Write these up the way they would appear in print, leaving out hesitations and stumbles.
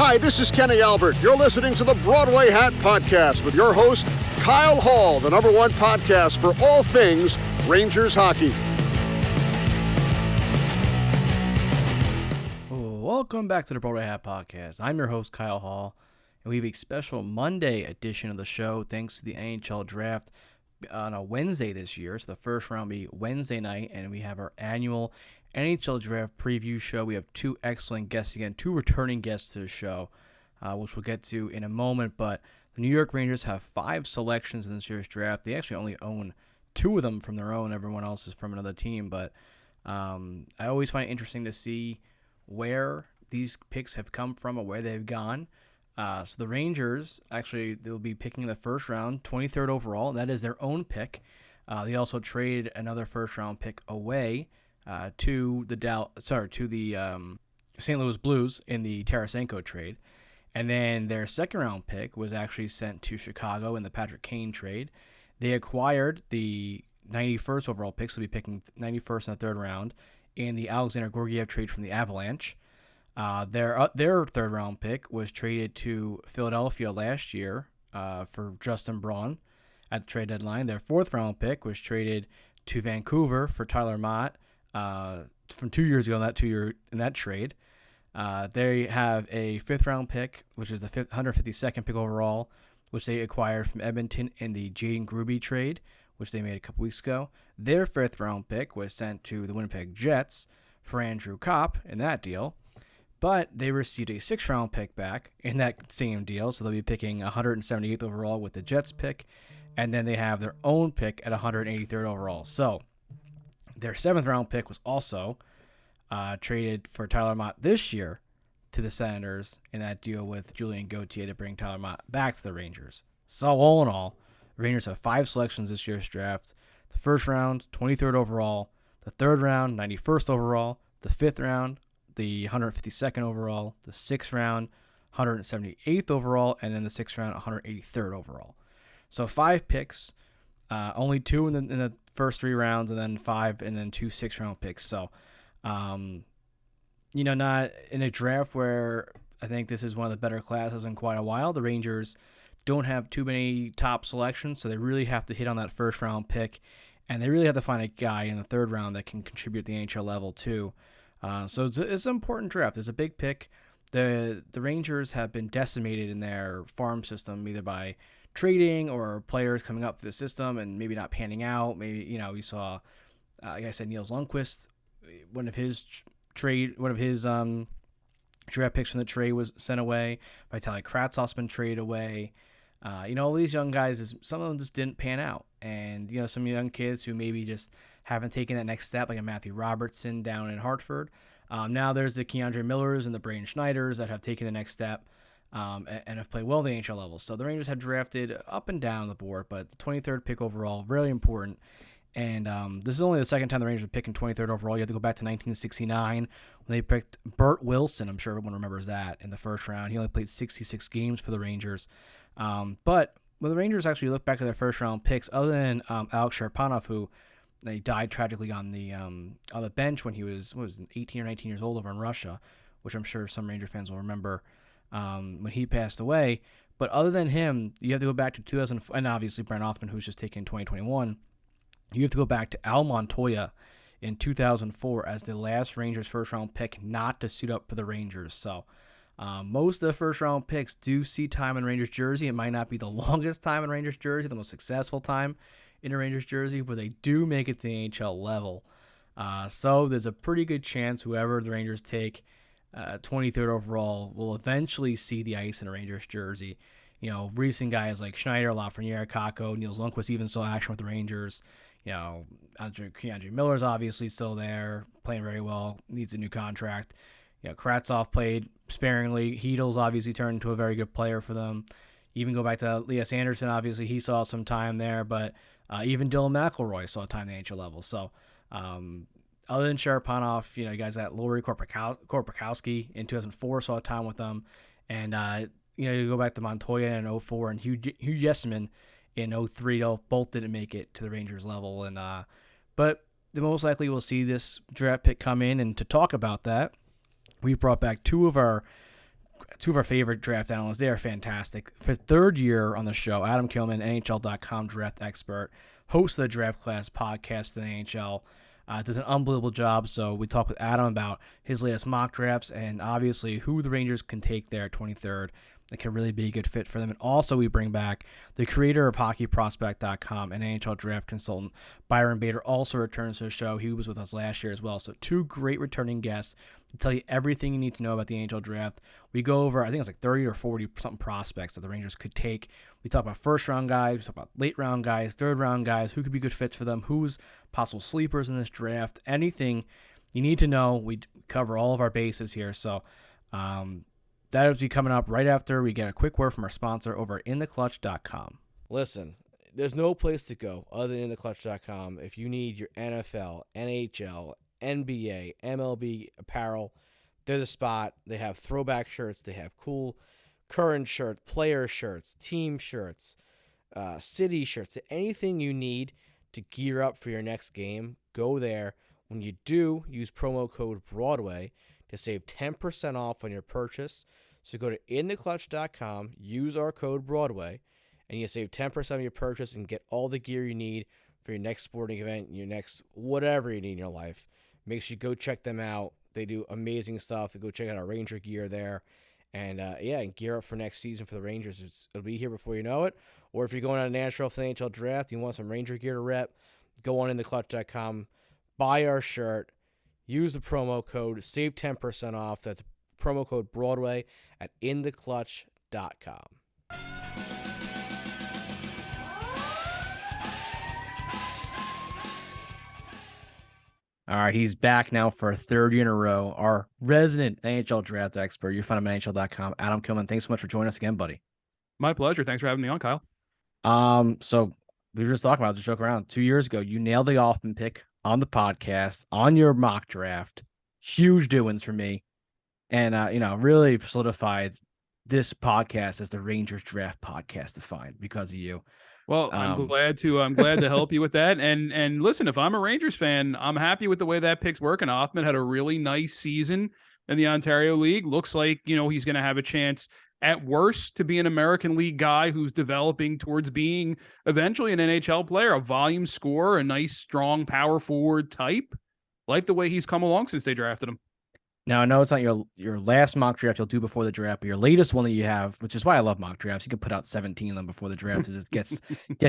Hi, this is Kenny Albert. You're listening to the Broadway Hat Podcast with your host, Kyle Hall, the number one podcast for all things Rangers hockey. Welcome back to the Broadway Hat Podcast. I'm your host, Kyle Hall, and we have a special Monday edition of the show thanks to the NHL Draft on a Wednesday this year. So the first round will be Wednesday night, and we have our annual NHL Draft Preview show. We have two excellent guests again, two returning guests to the show, which we'll get to in a moment. But the New York Rangers have 5 selections in this year's draft. They actually only own 2 of them from their own. Everyone else is from another team. But I always find it interesting to see where these picks have come from or where they've gone. So the Rangers, actually, they'll be picking the first round, 23rd overall. That is their own pick. They also traded another first-round pick away to the St. Louis Blues in the Tarasenko trade. And then their second-round pick was actually sent to Chicago in the Patrick Kane trade. They acquired the 91st overall pick, so they'll be picking 91st in the third round, in the Alexander Georgiev trade from the Avalanche. Their third-round pick was traded to Philadelphia last year for Justin Braun at the trade deadline. Their fourth-round pick was traded to Vancouver for Tyler Mott from 2 years ago in that trade. They have a fifth-round pick, which is the 152nd pick overall, which they acquired from Edmonton in the Jaden Gruby trade, which they made a couple weeks ago. Their fifth-round pick was sent to the Winnipeg Jets for Andrew Kopp in that deal. But they received a sixth-round pick back in that same deal, so they'll be picking 178th overall with the Jets pick, and then they have their own pick at 183rd overall. So their seventh-round pick was also traded for Tyler Mott this year to the Senators in that deal with Julien Gauthier to bring Tyler Mott back to the Rangers. So all in all, the Rangers have 5 selections this year's draft. The first round, 23rd overall. The third round, 91st overall. The fifth round, the 152nd overall. The sixth round, 178th overall. And then the sixth round, 183rd overall. So 5 picks, only 2 in the first 3 rounds, and then 5 and then 2 6th-round picks. So, not in a draft where I think this is one of the better classes in quite a while. The Rangers don't have too many top selections, so they really have to hit on that first-round pick, and they really have to find a guy in the third round that can contribute at the NHL level too. So it's an important draft. It's a big pick. The Rangers have been decimated in their farm system, either by trading or players coming up through the system and maybe not panning out. Maybe, we saw, like I said, Nils Lundkvist, one of his draft picks from the trade was sent away. Vitaly Kravtsov's been traded away. All these young guys, some of them just didn't pan out. And, some young kids who maybe just haven't taken that next step, like a Matthew Robertson down in Hartford. Now there's the Keandre Millers and the Braden Schneiders that have taken the next step and have played well at the NHL level. So the Rangers have drafted up and down the board, but the 23rd pick overall, really important. And this is only the second time the Rangers are picking 23rd overall. You have to go back to 1969 when they picked Bert Wilson. I'm sure everyone remembers that in the first round. He only played 66 games for the Rangers. But when the Rangers actually look back at their first-round picks, other than Alex Sharpanov, who they died tragically on the bench when he was 18 or 19 years old over in Russia, which I'm sure some Ranger fans will remember when he passed away. But other than him, you have to go back to 2004, and obviously Brennan Othmann, who's just taken in 2021. You have to go back to Al Montoya in 2004 as the last Rangers first-round pick not to suit up for the Rangers. So most of the first-round picks do see time in Rangers jersey. It might not be the longest time in Rangers jersey, the most successful time in a Rangers jersey, but they do make it to the NHL level. So there's a pretty good chance whoever the Rangers take 23rd overall will eventually see the ice in a Rangers jersey. Recent guys like Schneider, Lafreniere, Kakko, Nils Lundkvist even saw action with the Rangers. Keandre Miller's obviously still there, playing very well, needs a new contract. Kravtsov played sparingly. Heedle's obviously turned into a very good player for them. Even go back to Elias Anderson, obviously he saw some time there, but even Dylan McElroy saw time at the NHL level. So other than Sharapov, guys like Lori Korpakowski in 2004 saw time with them. And, you go back to Montoya in 2004 and Hugh Yesman in 2003. Both didn't make it to the Rangers level. And but the most likely we'll see this draft pick come in. And to talk about that, we brought back two of our two of our favorite draft analysts. They are fantastic. For third year on the show, Adam Kimelman, NHL.com draft expert, host of the Draft Class podcast in the NHL, does an unbelievable job. So we talk with Adam about his latest mock drafts and obviously who the Rangers can take there at 23rd. That can really be a good fit for them. And also we bring back the creator of hockeyprospect.com and NHL draft consultant Byron also returns to the show. He was with us last year as well. So two great returning guests to tell you everything you need to know about the NHL draft. We go over, I think it was like 30 or 40 something prospects that the Rangers could take. We talk about first round guys, we talk about late round guys, third round guys, who could be good fits for them, who's possible sleepers in this draft, anything you need to know. We cover all of our bases here. So, that will be coming up right after we get a quick word from our sponsor over at InTheClutch.com. Listen, there's no place to go other than InTheClutch.com if you need your NFL, NHL, NBA, MLB apparel. They're the spot. They have throwback shirts. They have cool current shirts, player shirts, team shirts, city shirts. Anything you need to gear up for your next game, go there. When you do, use promo code BROADWAY to save 10% off on your purchase. So go to InTheClutch.com, use our code BROADWAY, and you save 10% on your purchase and get all the gear you need for your next sporting event, your next whatever you need in your life. Make sure you go check them out. They do amazing stuff. Go check out our Ranger gear there. And, and gear up for next season for the Rangers. It'll be here before you know it. Or if you're going on a Nashville for the NHL draft, you want some Ranger gear to rep, go on InTheClutch.com, buy our shirt, use the promo code, save 10% off. That's promo code BROADWAY at InTheClutch.com. All right, he's back now for a third year in a row. Our resident NHL draft expert. You find him at NHL.com. Adam Kimelman, thanks so much for joining us again, buddy. My pleasure. Thanks for having me on, Kyle. So we were just talking about, just joke around. 2 years ago, you nailed the Othmann pick on the podcast, on your mock draft. Huge doings for me. And, really solidified this podcast as the Rangers draft podcast to find because of you. Well, I'm glad to help you with that. And listen, if I'm a Rangers fan, I'm happy with the way that pick's working. Othmann had a really nice season in the Ontario League. Looks like, he's going to have a chance at worst to be an American League guy who's developing towards being eventually an NHL player, a volume scorer, a nice, strong power forward type. Like the way he's come along since they drafted him. Now, I know it's not your last mock draft you'll do before the draft, but your latest one that you have, which is why I love mock drafts. You can put out 17 of them before the draft as it gets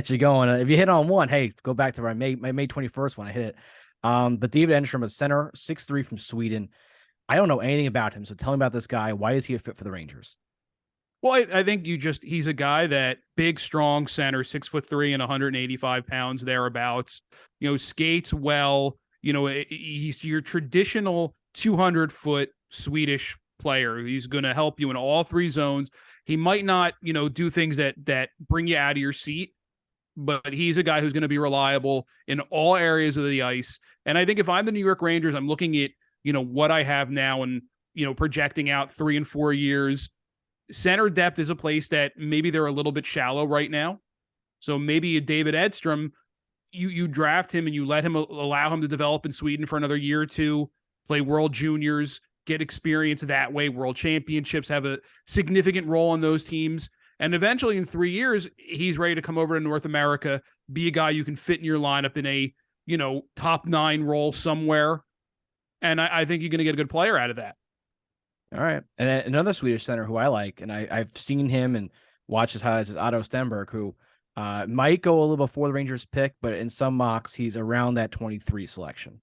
you going. If you hit on one, hey, go back to my May 21st one. I hit it. But David Enstrom, a center, 6'3" from Sweden. I don't know anything about him, so tell me about this guy. Why is he a fit for the Rangers? Well, I think he's a guy that big, strong center, 6'3" and 185 pounds thereabouts, skates well. He's your traditional 200-foot Swedish player. He's going to help you in all three zones. He might not, do things that bring you out of your seat, but he's a guy who's going to be reliable in all areas of the ice. And I think if I'm the New York Rangers, I'm looking at, what I have now and, projecting out 3 and 4 years. Center depth is a place that maybe they're a little bit shallow right now. So maybe a David Edstrom, you draft him and you let him allow him to develop in Sweden for another year or two, play World Juniors, get experience that way. World Championships have a significant role on those teams. And eventually in 3 years, he's ready to come over to North America, be a guy you can fit in your lineup in a, top 9 role somewhere. And I think you're going to get a good player out of that. All right. And then another Swedish center who I like, and I've seen him and watched his highlights, is Otto Stenberg, who might go a little before the Rangers pick, but in some mocks, he's around that 23 selection.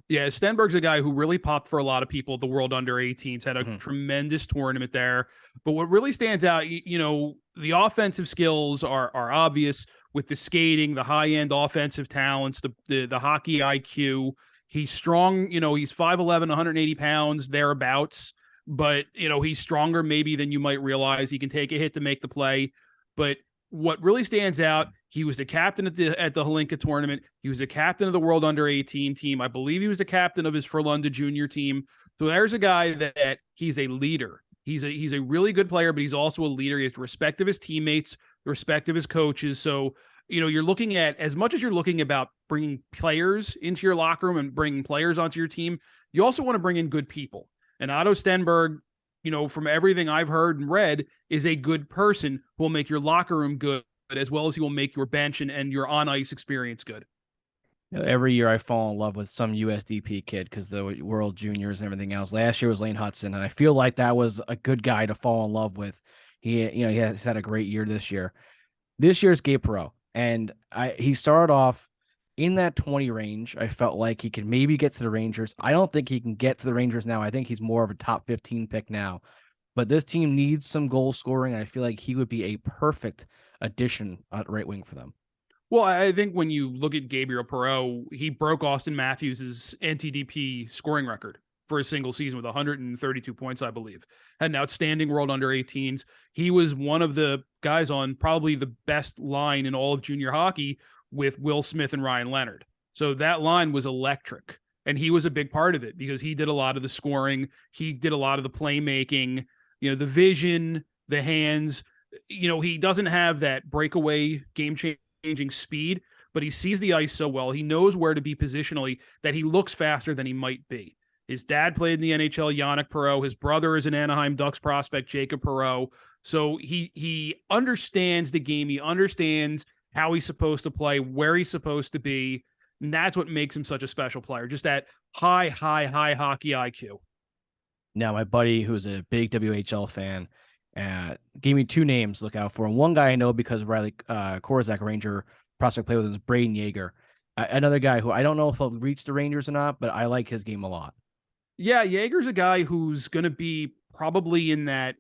Yeah, Stenberg's a guy who really popped for a lot of people at the World Under-18s, had a tremendous tournament there. But what really stands out, the offensive skills are obvious with the skating, the high-end offensive talents, the hockey IQ. He's strong, he's 5'11", 180 pounds, thereabouts. But, he's stronger maybe than you might realize. He can take a hit to make the play. But what really stands out, he was the captain at the Hlinka tournament. He was the captain of the World Under-18 team. I believe he was the captain of his Frölunda junior team. So there's a guy that he's a leader. He's a really good player, but he's also a leader. He has the respect of his teammates, the respect of his coaches. So, you're looking at, as much as you're looking about bringing players into your locker room and bringing players onto your team, you also want to bring in good people. And Otto Stenberg, from everything I've heard and read, is a good person who will make your locker room good, as well as he will make your bench and your on ice experience good. Every year I fall in love with some USDP kid because the World Juniors and everything else. Last year was Lane Hudson, and I feel like that was a good guy to fall in love with. He has had a great year this year. This year's Gabe Perreault, and he started off in that 20 range. I felt like he could maybe get to the Rangers. I don't think he can get to the Rangers now. I think he's more of a top 15 pick now. But this team needs some goal scoring, and I feel like he would be a perfect addition at right wing for them. Well, I think when you look at Gabriel Perreault, he broke Austin Matthews' NTDP scoring record for a single season with 132 points, I believe. Had an outstanding World Under-18s. He was one of the guys on probably the best line in all of junior hockey with Will Smith and Ryan Leonard. So that line was electric, and he was a big part of it because he did a lot of the scoring. He did a lot of the playmaking, the vision, the hands. He doesn't have that breakaway game-changing speed, but he sees the ice so well. He knows where to be positionally that he looks faster than he might be. His dad played in the NHL, Yannick Perreault. His brother is an Anaheim Ducks prospect, Jacob Perreault. So he understands the game. He understands how he's supposed to play, where he's supposed to be. And that's what makes him such a special player. Just that high hockey IQ. Now, my buddy, who's a big WHL fan, gave me two names to look out for. And one guy I know because Riley Korzak, Ranger prospect, played with him, is Braden Yeager. Another guy who I don't know if he'll reach the Rangers or not, but I like his game a lot. Yeah, Yeager's a guy who's going to be probably in that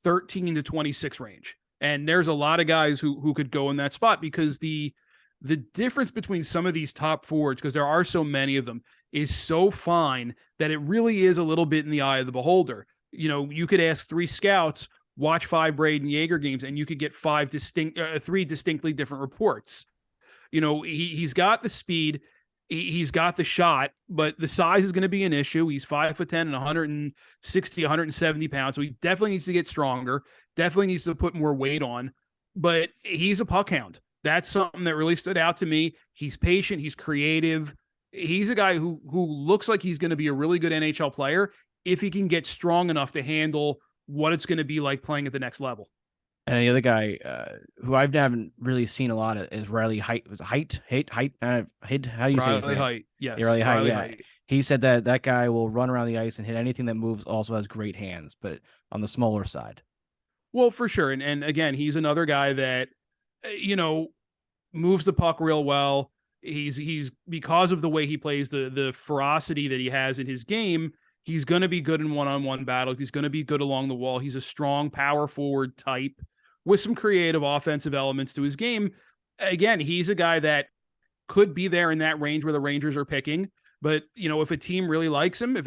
13 to 26 range. And there's a lot of guys who could go in that spot because the difference between some of these top forwards, because there are so many of them, is so fine that it really is a little bit in the eye of the beholder. You could ask 3 scouts, watch 5 Braden Yeager games, and you could get 3 distinctly different reports. He's got the speed, he's got the shot, but the size is going to be an issue. He's 5'10" and 160, 170 pounds. So he definitely needs to get stronger, definitely needs to put more weight on, but he's a puck hound. That's something that really stood out to me. He's patient. He's creative. He's a guy who looks like he's going to be a really good NHL player if he can get strong enough to handle what it's going to be like playing at the next level. And the other guy who I haven't really seen a lot of is Riley Height. Was it Height? How do you say his name? Height, yes. Yeah, Riley Height, yeah. Height. He said that guy will run around the ice and hit anything that moves, also has great hands, but on the smaller side. Well, for sure. And again, he's another guy that, moves the puck real well. He's because of the way he plays, the ferocity that he has in his game, he's going to be good in one-on-one battles. He's going to be good along the wall. He's a strong power forward type with some creative offensive elements to his game. Again, he's a guy that could be there in that range where the Rangers are picking. But, if a team really likes him,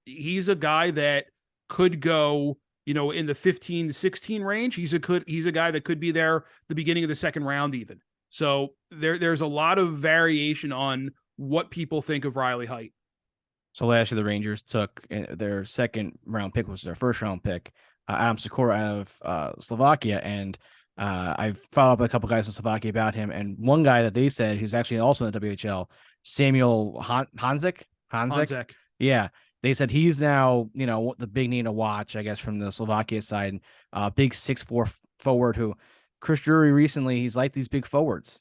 he's a guy that could go, in the 15 to 16 range. He's a guy that could be there the beginning of the second round even. So there's a lot of variation on what people think of Riley Height. So last year, the Rangers took their second round pick, was their first round pick, Adam Sikora out of Slovakia. And I've followed up with a couple guys in Slovakia about him. And one guy that they said, who's actually also in the WHL, Samuel Hanzik. Yeah. They said he's now, the big name to watch, I guess, from the Slovakia side. Big 6'4" forward who Chris Drury recently, he's like these big forwards.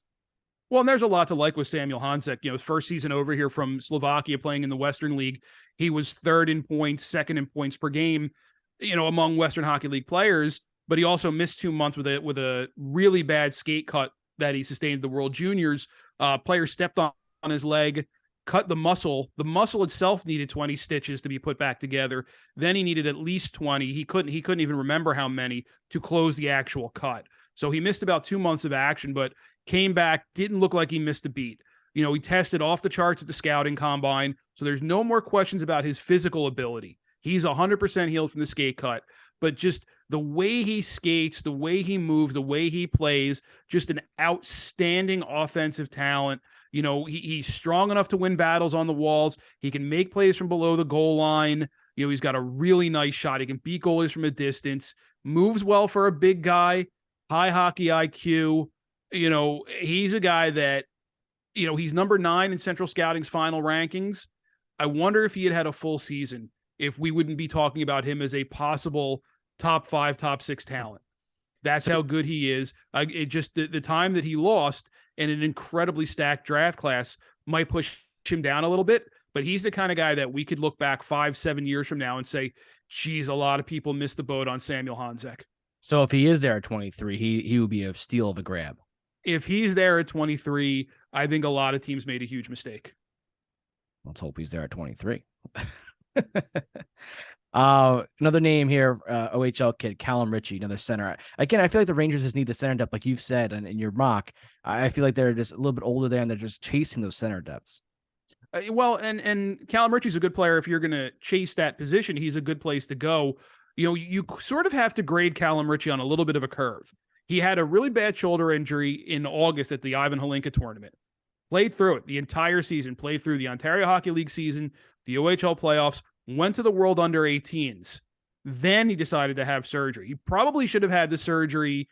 Well, and there's a lot to like with Samuel Hanzik. His first season over here from Slovakia playing in the Western League, he was third in points, second in points per game, among Western Hockey League players. But he also missed 2 months with a really bad skate cut that he sustained at the World Juniors. Player stepped on his leg, cut the muscle. The muscle itself needed 20 stitches to be put back together. Then he needed at least 20. He couldn't even remember how many to close the actual cut. So he missed about 2 months of action, but came back, didn't look like he missed a beat. He tested off the charts at the scouting combine. So there's no more questions about his physical ability. He's 100% healed from the skate cut, but just the way he skates, the way he moves, the way he plays, just an outstanding offensive talent. He's strong enough to win battles on the walls. He can make plays from below the goal line. He's got a really nice shot. He can beat goalies from a distance, moves well for a big guy, high hockey IQ. He's a guy that, he's number 9 in Central Scouting's final rankings. I wonder if he had a full season, if we wouldn't be talking about him as a possible top 5, top 6 talent. That's how good he is. It just the time that he lost in an incredibly stacked draft class might push him down a little bit, but he's the kind of guy that we could look back 5-7 years from now and say, geez, a lot of people missed the boat on Samuel Honzek. So if he is there at 23, he would be a steal of a grab. If he's there at 23, I think a lot of teams made a huge mistake. Let's hope he's there at 23. Another name here, OHL kid, Callum Ritchie, another center. Again, I feel like the Rangers just need the center depth, like you've said in your mock. I feel like they're just a little bit older there, and they're just chasing those center depths. Well, and Callum Ritchie's a good player. If you're going to chase that position, he's a good place to go. You know, you sort of have to grade Callum Ritchie on a little bit of a curve. He had a really bad shoulder injury in August at the Ivan Holinka tournament. Played through it the entire season, played through the Ontario Hockey League season, the OHL playoffs, went to the World Under 18s. Then he decided to have surgery. He probably should have had the surgery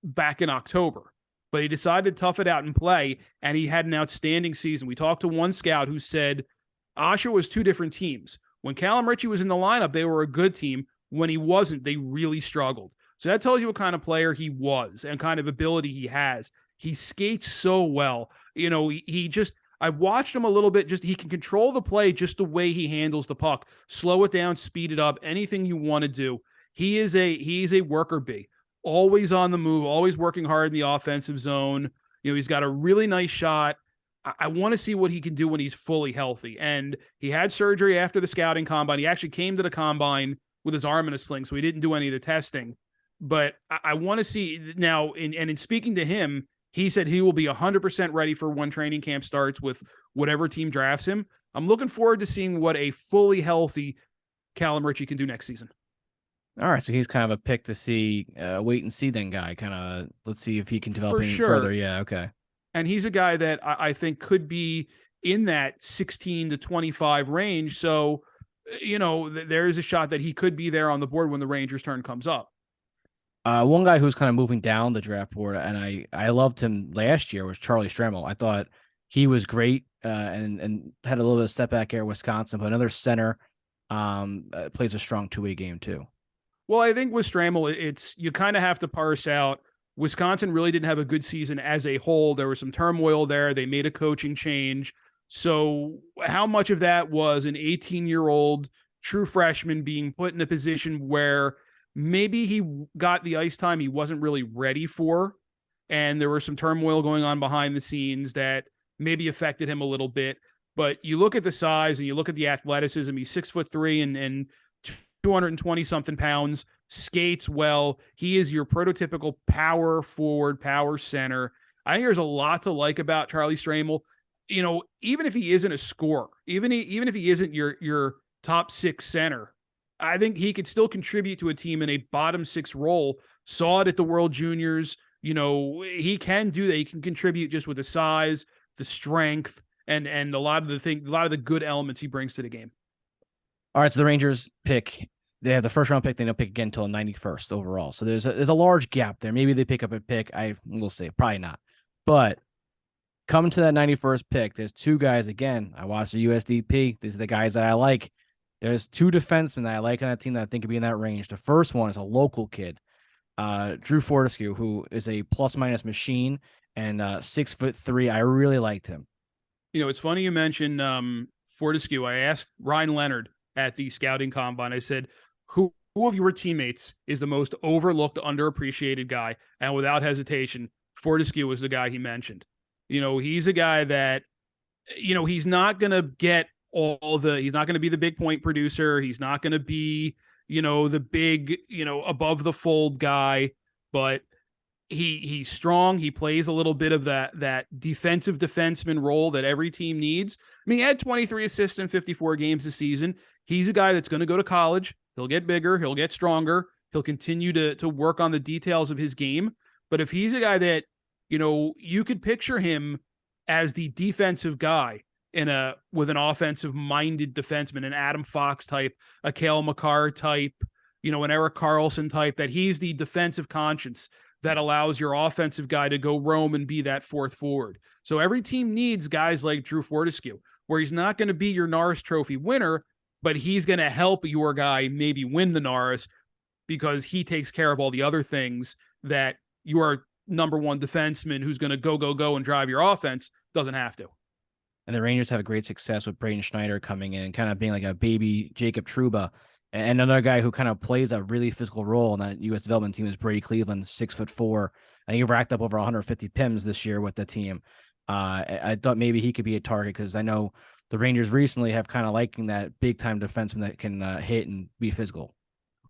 back in October, but he decided to tough it out and play, and he had an outstanding season. We talked to one scout who said Oshawa was two different teams. When Callum Ritchie was in the lineup, they were a good team. When he wasn't, they really struggled. So that tells you what kind of player he was and kind of ability he has. He skates so well. You know, he just, I watched him a little bit. Just he can control the play just the way he handles the puck. Slow it down, speed it up, anything you want to do. He's a worker bee. Always on the move, always working hard in the offensive zone. You know, he's got a really nice shot. I want to see what he can do when he's fully healthy. And he had surgery after the scouting combine. He actually came to the combine with his arm in a sling, so he didn't do any of the testing. But I want to see now, in speaking to him, he said he will be 100% ready for when training camp starts with whatever team drafts him. I'm looking forward to seeing what a fully healthy Callum Ritchie can do next season. All right, so he's kind of a pick to see, wait and see then guy. Kind of, let's see if he can develop any further. Yeah, okay. And he's a guy that I think could be in that 16 to 25 range. So, you know, there is a shot that he could be there on the board when the Rangers' turn comes up. One guy who's kind of moving down the draft board, and I loved him last year, was Charlie Stremmel. I thought he was great and had a little bit of step back here at Wisconsin, but another center plays a strong two-way game too. Well, I think with Stremmel, it's you kind of have to parse out. Wisconsin really didn't have a good season as a whole. There was some turmoil there. They made a coaching change. So how much of that was an 18-year-old true freshman being put in a position where maybe he got the ice time he wasn't really ready for, and there was some turmoil going on behind the scenes that maybe affected him a little bit. But you look at the size and you look at the athleticism. He's 6'3" and 220 something pounds, skates well. He is your prototypical power forward, power center. I think there's a lot to like about Charlie Stremmel. You know, even if he isn't a scorer, even if he isn't your top six center, I think he could still contribute to a team in a bottom six role. Saw it at the World Juniors. You know, he can do that. He can contribute just with the size, the strength, and a lot of the good elements he brings to the game. All right, so the Rangers pick. They have the first round pick. They don't pick again until 91st overall. So there's a large gap there. Maybe they pick up a pick. We'll see. Probably not. But coming to that 91st pick, there's two guys. Again, I watched the USDP. These are the guys that I like. There's two defensemen that I like on that team that I think could be in that range. The first one is a local kid, Drew Fortescue, who is a plus-minus machine and 6'3". I really liked him. You know, it's funny you mentioned Fortescue. I asked Ryan Leonard at the scouting combine. I said, who of your teammates is the most overlooked, underappreciated guy? And without hesitation, Fortescue was the guy he mentioned. You know, he's a guy that, you know, he's not going to get he's not going to be the big point producer. He's not going to be, you know, the big, you know, above the fold guy, but he's strong. He plays a little bit of that defensive defenseman role that every team needs. I mean, he had 23 assists in 54 games this season. He's a guy that's going to go to college. He'll get bigger. He'll get stronger. He'll continue to work on the details of his game. But if he's a guy that, you know, you could picture him as the defensive guy with an offensive minded defenseman, an Adam Fox type, a Cale Makar type, you know, an Erik Karlsson type, that he's the defensive conscience that allows your offensive guy to go roam and be that fourth forward. So every team needs guys like Drew Fortescue, where he's not going to be your Norris Trophy winner, but he's going to help your guy maybe win the Norris because he takes care of all the other things that your number one defenseman who's going to go and drive your offense doesn't have to. And the Rangers have a great success with Braden Schneider coming in and kind of being like a baby Jacob Trouba. And another guy who kind of plays a really physical role in that U.S. development team is Brady Cleveland, 6'4". And he racked up over 150 PIMs this year with the team. I thought maybe he could be a target because I know the Rangers recently have kind of liking that big-time defenseman that can hit and be physical.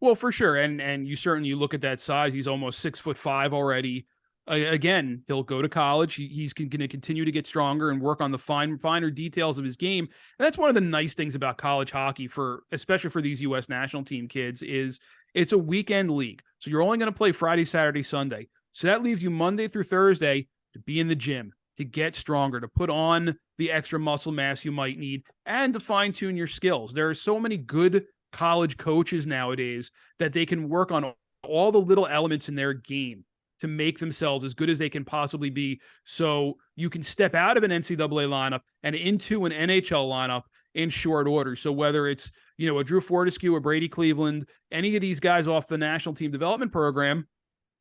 Well, for sure. And you look at that size, he's almost 6'5" already. Again, he'll go to college. He's going to continue to get stronger and work on the finer details of his game. And that's one of the nice things about college hockey, especially for these U.S. national team kids, is it's a weekend league. So you're only going to play Friday, Saturday, Sunday. So that leaves you Monday through Thursday to be in the gym, to get stronger, to put on the extra muscle mass you might need, and to fine-tune your skills. There are so many good college coaches nowadays that they can work on all the little elements in their game to make themselves as good as they can possibly be, so you can step out of an NCAA lineup and into an NHL lineup in short order. So whether it's, a Drew Fortescue, a Brady Cleveland, any of these guys off the national team development program,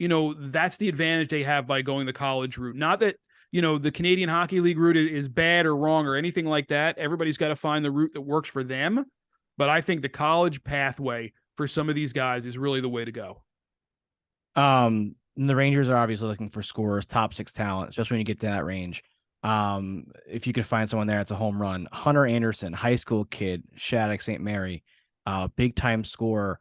that's the advantage they have by going the college route. Not that, the Canadian Hockey League route is bad or wrong or anything like that. Everybody's got to find the route that works for them. But I think the college pathway for some of these guys is really the way to go. And the Rangers are obviously looking for scorers, top six talent, especially when you get to that range. If you could find someone there, it's a home run. Hunter Anderson, high school kid, Shattuck St. Mary, big time scorer.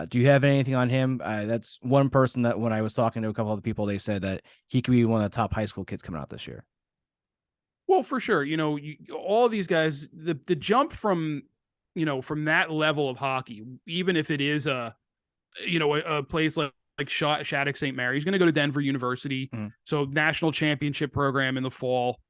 Do you have anything on him? That's one person that when I was talking to a couple of the people, they said that he could be one of the top high school kids coming out this year. Well, for sure. All of these guys, the jump from that level of hockey, even if it is a place like Shattuck St. Mary, he's going to go to Denver University. So national championship program in the fall.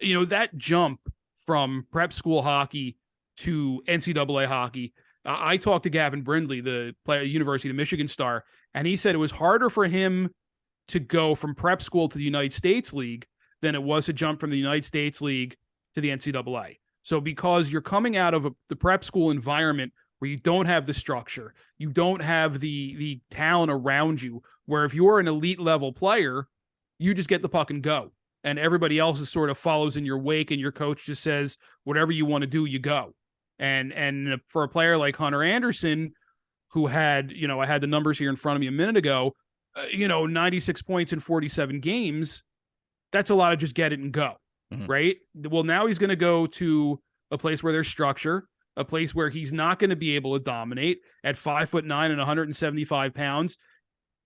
That jump from prep school hockey to NCAA hockey. I talked to Gavin Brindley, the player, University of Michigan star, and he said it was harder for him to go from prep school to the United States League than it was to jump from the United States League to the NCAA. So because you're coming out of the prep school environment where you don't have the structure, you don't have the talent around you, where if you're an elite level player, you just get the puck and go. And everybody else is sort of follows in your wake, and your coach just says, whatever you want to do, you go. And for a player like Hunter Anderson, who had, I had the numbers here in front of me a minute ago, 96 points in 47 games, that's a lot of just get it and go, right? Well, now he's going to go to a place where there's structure, a place where he's not going to be able to dominate at 5'9" and 175 pounds.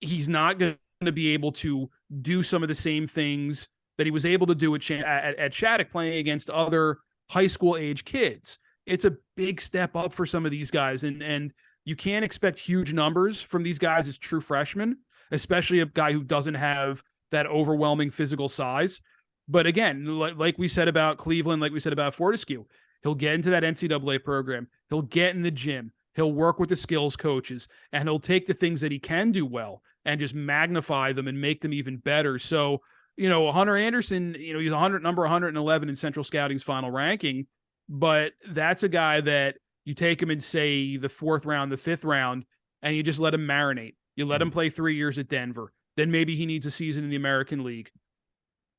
He's not going to be able to do some of the same things that he was able to do at Shattuck, playing against other high school age kids. It's a big step up for some of these guys. And you can't expect huge numbers from these guys as true freshmen, especially a guy who doesn't have that overwhelming physical size. But again, like we said about Cleveland, like we said about Fortescue, he'll get into that NCAA program. He'll get in the gym. He'll work with the skills coaches, and he'll take the things that he can do well and just magnify them and make them even better. So, Hunter Anderson, he's number 111 in Central Scouting's final ranking, but that's a guy that you take him in, say, the 4th round, the 5th round, and you just let him marinate. You let him play 3 years at Denver. Then maybe he needs a season in the American League.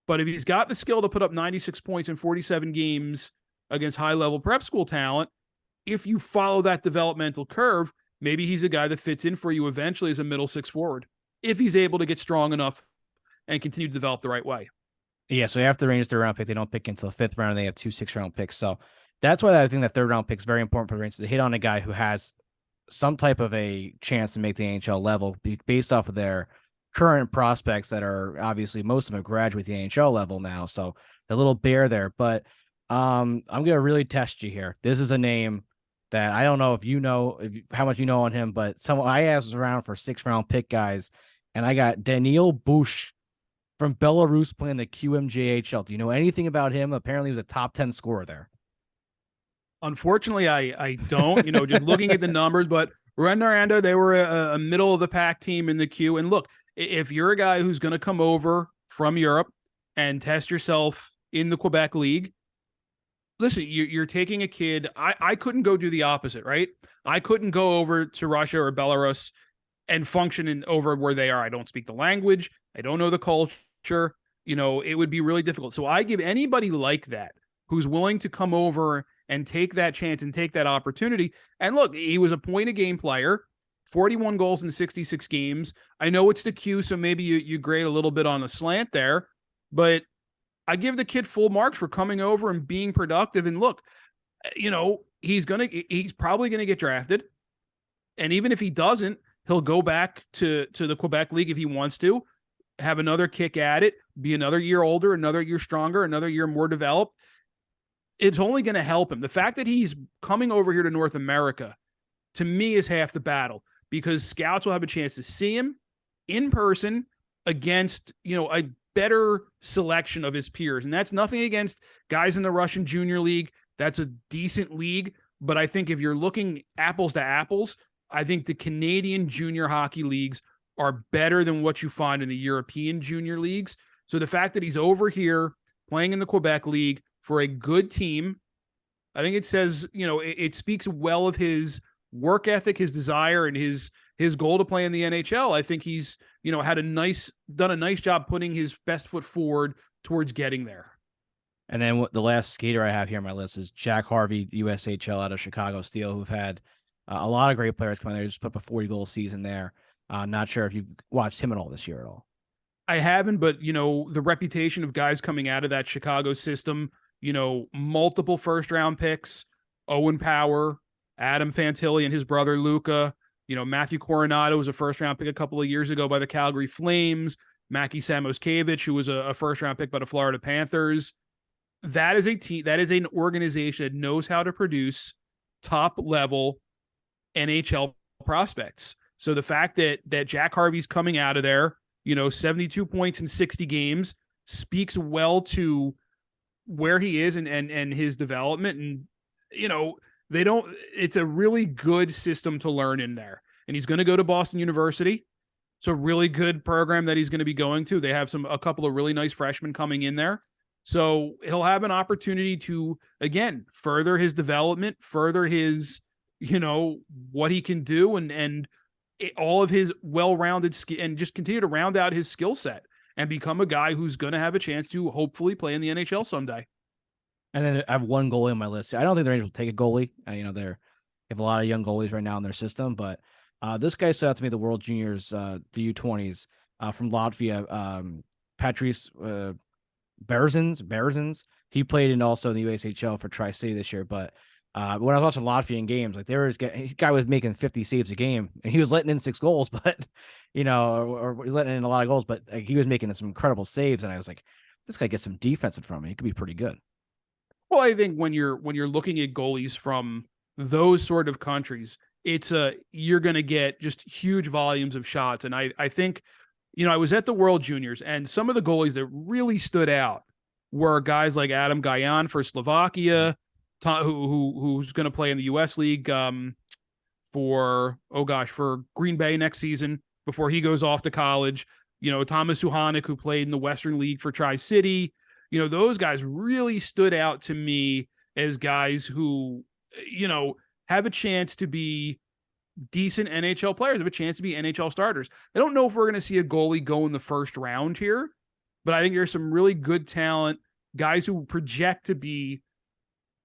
But if he's got the skill to put up 96 points in 47 games against high-level prep school talent, if you follow that developmental curve, maybe he's a guy that fits in for you eventually as a middle six forward, if he's able to get strong enough and continue to develop the right way. Yeah, so after the Rangers 3rd round pick, they don't pick until the 5th round, and they have 2 6th-round picks. So that's why I think that 3rd round pick is very important for the Rangers to hit on a guy who has some type of a chance to make the NHL level based off of their current prospects that are obviously most of them have graduated the NHL level now. So a little bare there, but I'm going to really test you here. This is a name that I don't know how much you know on him, but someone I asked around for 6th-round pick guys, and I got Daniil Bush from Belarus playing the QMJHL. Do you know anything about him? Apparently he was a top 10 scorer there. Unfortunately, I don't, just looking at the numbers, but Red Noranda, they were a middle of the pack team in the Q. And look, if you're a guy who's going to come over from Europe and test yourself in the Quebec League, listen, you're taking a kid. I couldn't go do the opposite, right? I couldn't go over to Russia or Belarus and function over where they are. I don't speak the language. I don't know the culture. It would be really difficult. So I give anybody like that who's willing to come over and take that chance and take that opportunity. And look, he was a point a game player, 41 goals in 66 games. I know it's the Q, so maybe you grade a little bit on a slant there, but I give the kid full marks for coming over and being productive. And look, he's probably gonna get drafted. And even if he doesn't, he'll go back to the Quebec League if he wants to, have another kick at it, be another year older, another year stronger, another year more developed. It's only going to help him. The fact that he's coming over here to North America, to me, is half the battle, because scouts will have a chance to see him in person against, a better selection of his peers. And that's nothing against guys in the Russian Junior League. That's a decent league. But I think if you're looking apples to apples, I think the Canadian junior hockey leagues are better than what you find in the European junior leagues. So the fact that he's over here playing in the Quebec League for a good team, I think it says, it speaks well of his work ethic, his desire, and his goal to play in the NHL. I think he's, done a nice job putting his best foot forward towards getting there. And then the last skater I have here on my list is Jack Harvey, USHL out of Chicago Steel, who've had a lot of great players come in there. Just put up a 40-goal season there. Not sure if you've watched him at all this year at all. I haven't, but, the reputation of guys coming out of that Chicago system, multiple first-round picks, Owen Power, Adam Fantilli and his brother Luca, Matthew Coronado was a first-round pick a couple of years ago by the Calgary Flames, Mackie Samoskevich, who was a first-round pick by the Florida Panthers. That is a team, that is an organization that knows how to produce top-level NHL prospects. So the fact that Jack Harvey's coming out of there, 72 points in 60 games speaks well to where he is and his development. And, it's a really good system to learn in there. And he's going to go to Boston University. It's a really good program that he's going to be going to. They have a couple of really nice freshmen coming in there. So he'll have an opportunity to, again, further his development, further his, what he can do, and all of his well-rounded skill, and just continue to round out his skill set and become a guy who's going to have a chance to hopefully play in the NHL someday. And then I have one goalie on my list. I don't think the Rangers will take a goalie. They have a lot of young goalies right now in their system, but this guy stood out to me, the World Juniors, the U20s from Latvia, Patrice Berzins. He played in also in the USHL for Tri-City this year, but when I was watching Latvian games, like a guy was making 50 saves a game, and he was letting in 6 goals, but or he's letting in a lot of goals, but he was making some incredible saves, and I was like, this guy gets some defense in front of me. He could be pretty good. Well, I think when you're looking at goalies from those sort of countries, you're going to get just huge volumes of shots, and I think, I was at the World Juniors, and some of the goalies that really stood out were guys like Adam Gajan for Slovakia, who's going to play in the U.S. League for Green Bay next season before he goes off to college. Thomas Suhanik, who played in the Western League for Tri-City. Those guys really stood out to me as guys who, have a chance to be decent NHL players, have a chance to be NHL starters. I don't know if we're going to see a goalie go in the first round here, but I think there's some really good talent, guys who project to be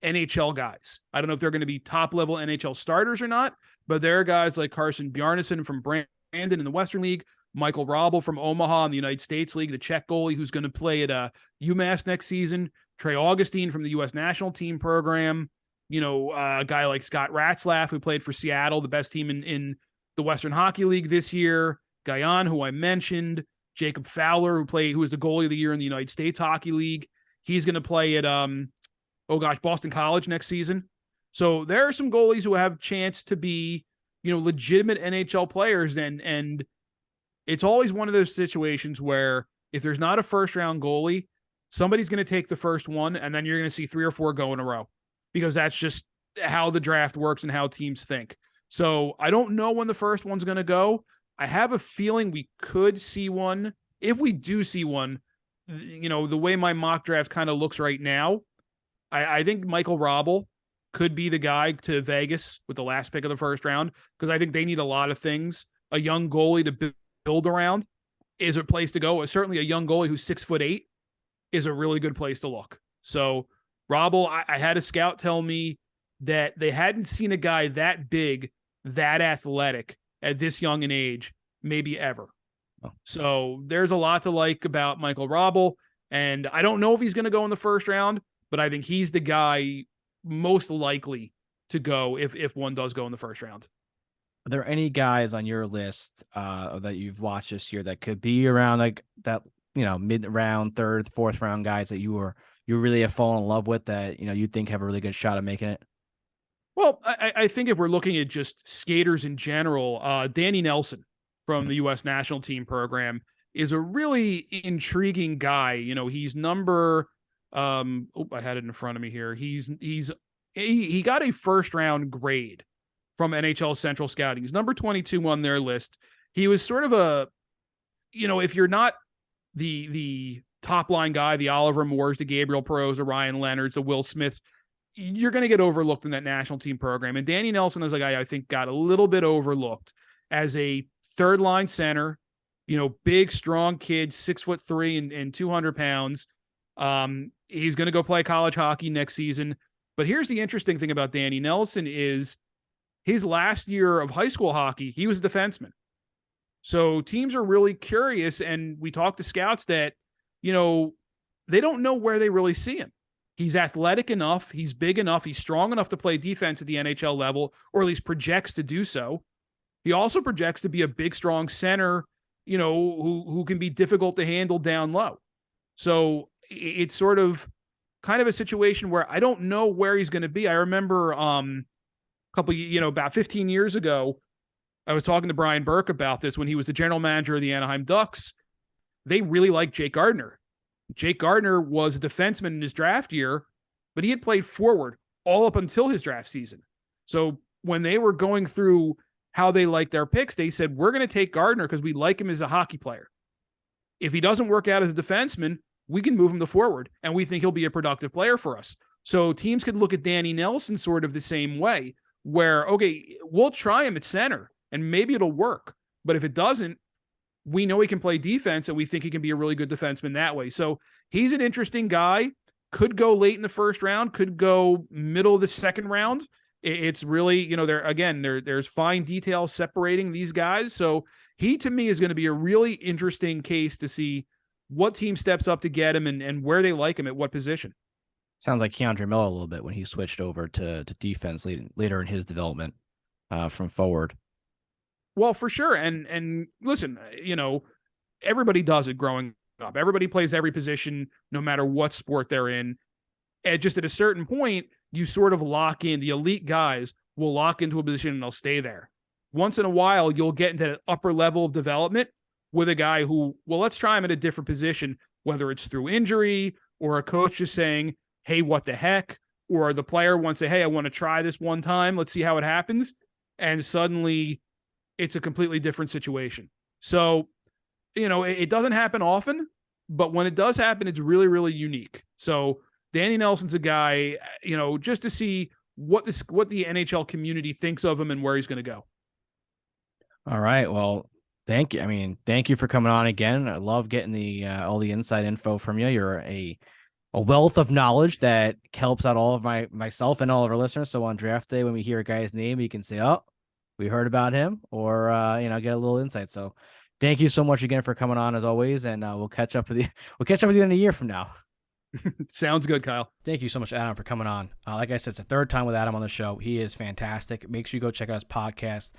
NHL guys. I don't know if they're going to be top-level NHL starters or not, but there are guys like Carson Bjarnason from Brandon in the Western League, Michael Robel from Omaha in the United States League, the Czech goalie who's going to play at UMass next season, Trey Augustine from the U.S. national team program, a guy like Scott Ratzlaff, who played for Seattle, the best team in the Western Hockey League this year, Gajan, who I mentioned, Jacob Fowler, who was the goalie of the year in the United States Hockey League. He's going to play at, Boston College next season. So there are some goalies who have a chance to be, legitimate NHL players, and it's always one of those situations where if there's not a first-round goalie, somebody's going to take the first one, and then you're going to see 3 or 4 go in a row, because that's just how the draft works and how teams think. So I don't know when the first one's going to go. I have a feeling we could see one. If we do see one, the way my mock draft kind of looks right now, I think Michael Robel could be the guy to Vegas with the last pick of the first round, because I think they need a lot of things. A young goalie to build around is a place to go. Certainly a young goalie who's 6'8" is a really good place to look. So Robel, I had a scout tell me that they hadn't seen a guy that big, that athletic at this young an age, maybe ever. Oh. So there's a lot to like about Michael Robel. And I don't know if he's going to go in the first round, but I think he's the guy most likely to go if one does go in the first round. Are there any guys on your list that you've watched this year that could be around like that, mid-round, third, fourth round guys that you really have fallen in love with that, you think have a really good shot at making it? Well, I think if we're looking at just skaters in general, Danny Nelson from the U.S. national team program is a really intriguing guy. He's number I had it in front of me here. He got a first round grade from NHL Central Scouting. He's number 22 on their list. He was sort of if you're not the top line guy, the Oliver Moores, the Gabriel Perreaults, the Ryan Leonards, the Will Smiths, you're going to get overlooked in that national team program. And Danny Nelson is a guy I think got a little bit overlooked as a third line center, big, strong kid, 6'3" and 200 pounds. He's going to go play college hockey next season. But here's the interesting thing about Danny Nelson is his last year of high school hockey, he was a defenseman. So teams are really curious. And we talked to scouts that, they don't know where they really see him. He's athletic enough. He's big enough. He's strong enough to play defense at the NHL level, or at least projects to do so. He also projects to be a big, strong center, who can be difficult to handle down low. So it's sort of kind of a situation where I don't know where he's going to be. I remember about 15 years ago, I was talking to Brian Burke about this when he was the general manager of the Anaheim Ducks. They really liked Jake Gardiner. Jake Gardiner was a defenseman in his draft year, but he had played forward all up until his draft season. So when they were going through how they liked their picks, they said, we're going to take Gardiner because we like him as a hockey player. If he doesn't work out as a defenseman, we can move him to forward, and we think he'll be a productive player for us. So teams could look at Danny Nelson sort of the same way, where, okay, we'll try him at center, and maybe it'll work. But if it doesn't, we know he can play defense, and we think he can be a really good defenseman that way. So he's an interesting guy. Could go late in the first round, could go middle of the second round. It's really, there's fine details separating these guys. So he, to me, is going to be a really interesting case to see what team steps up to get him and where they like him at what position. Sounds like Keandre Miller a little bit when he switched over to defense later in his development from forward. Well, for sure. And listen, everybody does it growing up. Everybody plays every position, no matter what sport they're in. And just at a certain point, you sort of lock in. The elite guys will lock into a position and they'll stay there. Once in a while, you'll get into that upper level of development with a guy who, well, let's try him at a different position, whether it's through injury or a coach just saying, hey, what the heck? Or the player wants to say, hey, I want to try this one time. Let's see how it happens. And suddenly it's a completely different situation. So, it doesn't happen often, but when it does happen, it's really, really unique. So Danny Nelson's a guy, just to see what the NHL community thinks of him and where he's going to go. All right. Well, thank you. Thank you for coming on again. I love getting the all the inside info from you. You're a wealth of knowledge that helps out all of myself and all of our listeners. So on draft day, when we hear a guy's name, you can say, "Oh, we heard about him," or get a little insight. So thank you so much again for coming on as always, and we'll catch up with you at the end of the year from now. Sounds good, Kyle. Thank you so much, Adam, for coming on. Like I said, it's the third time with Adam on the show. He is fantastic. Make sure you go check out his podcast,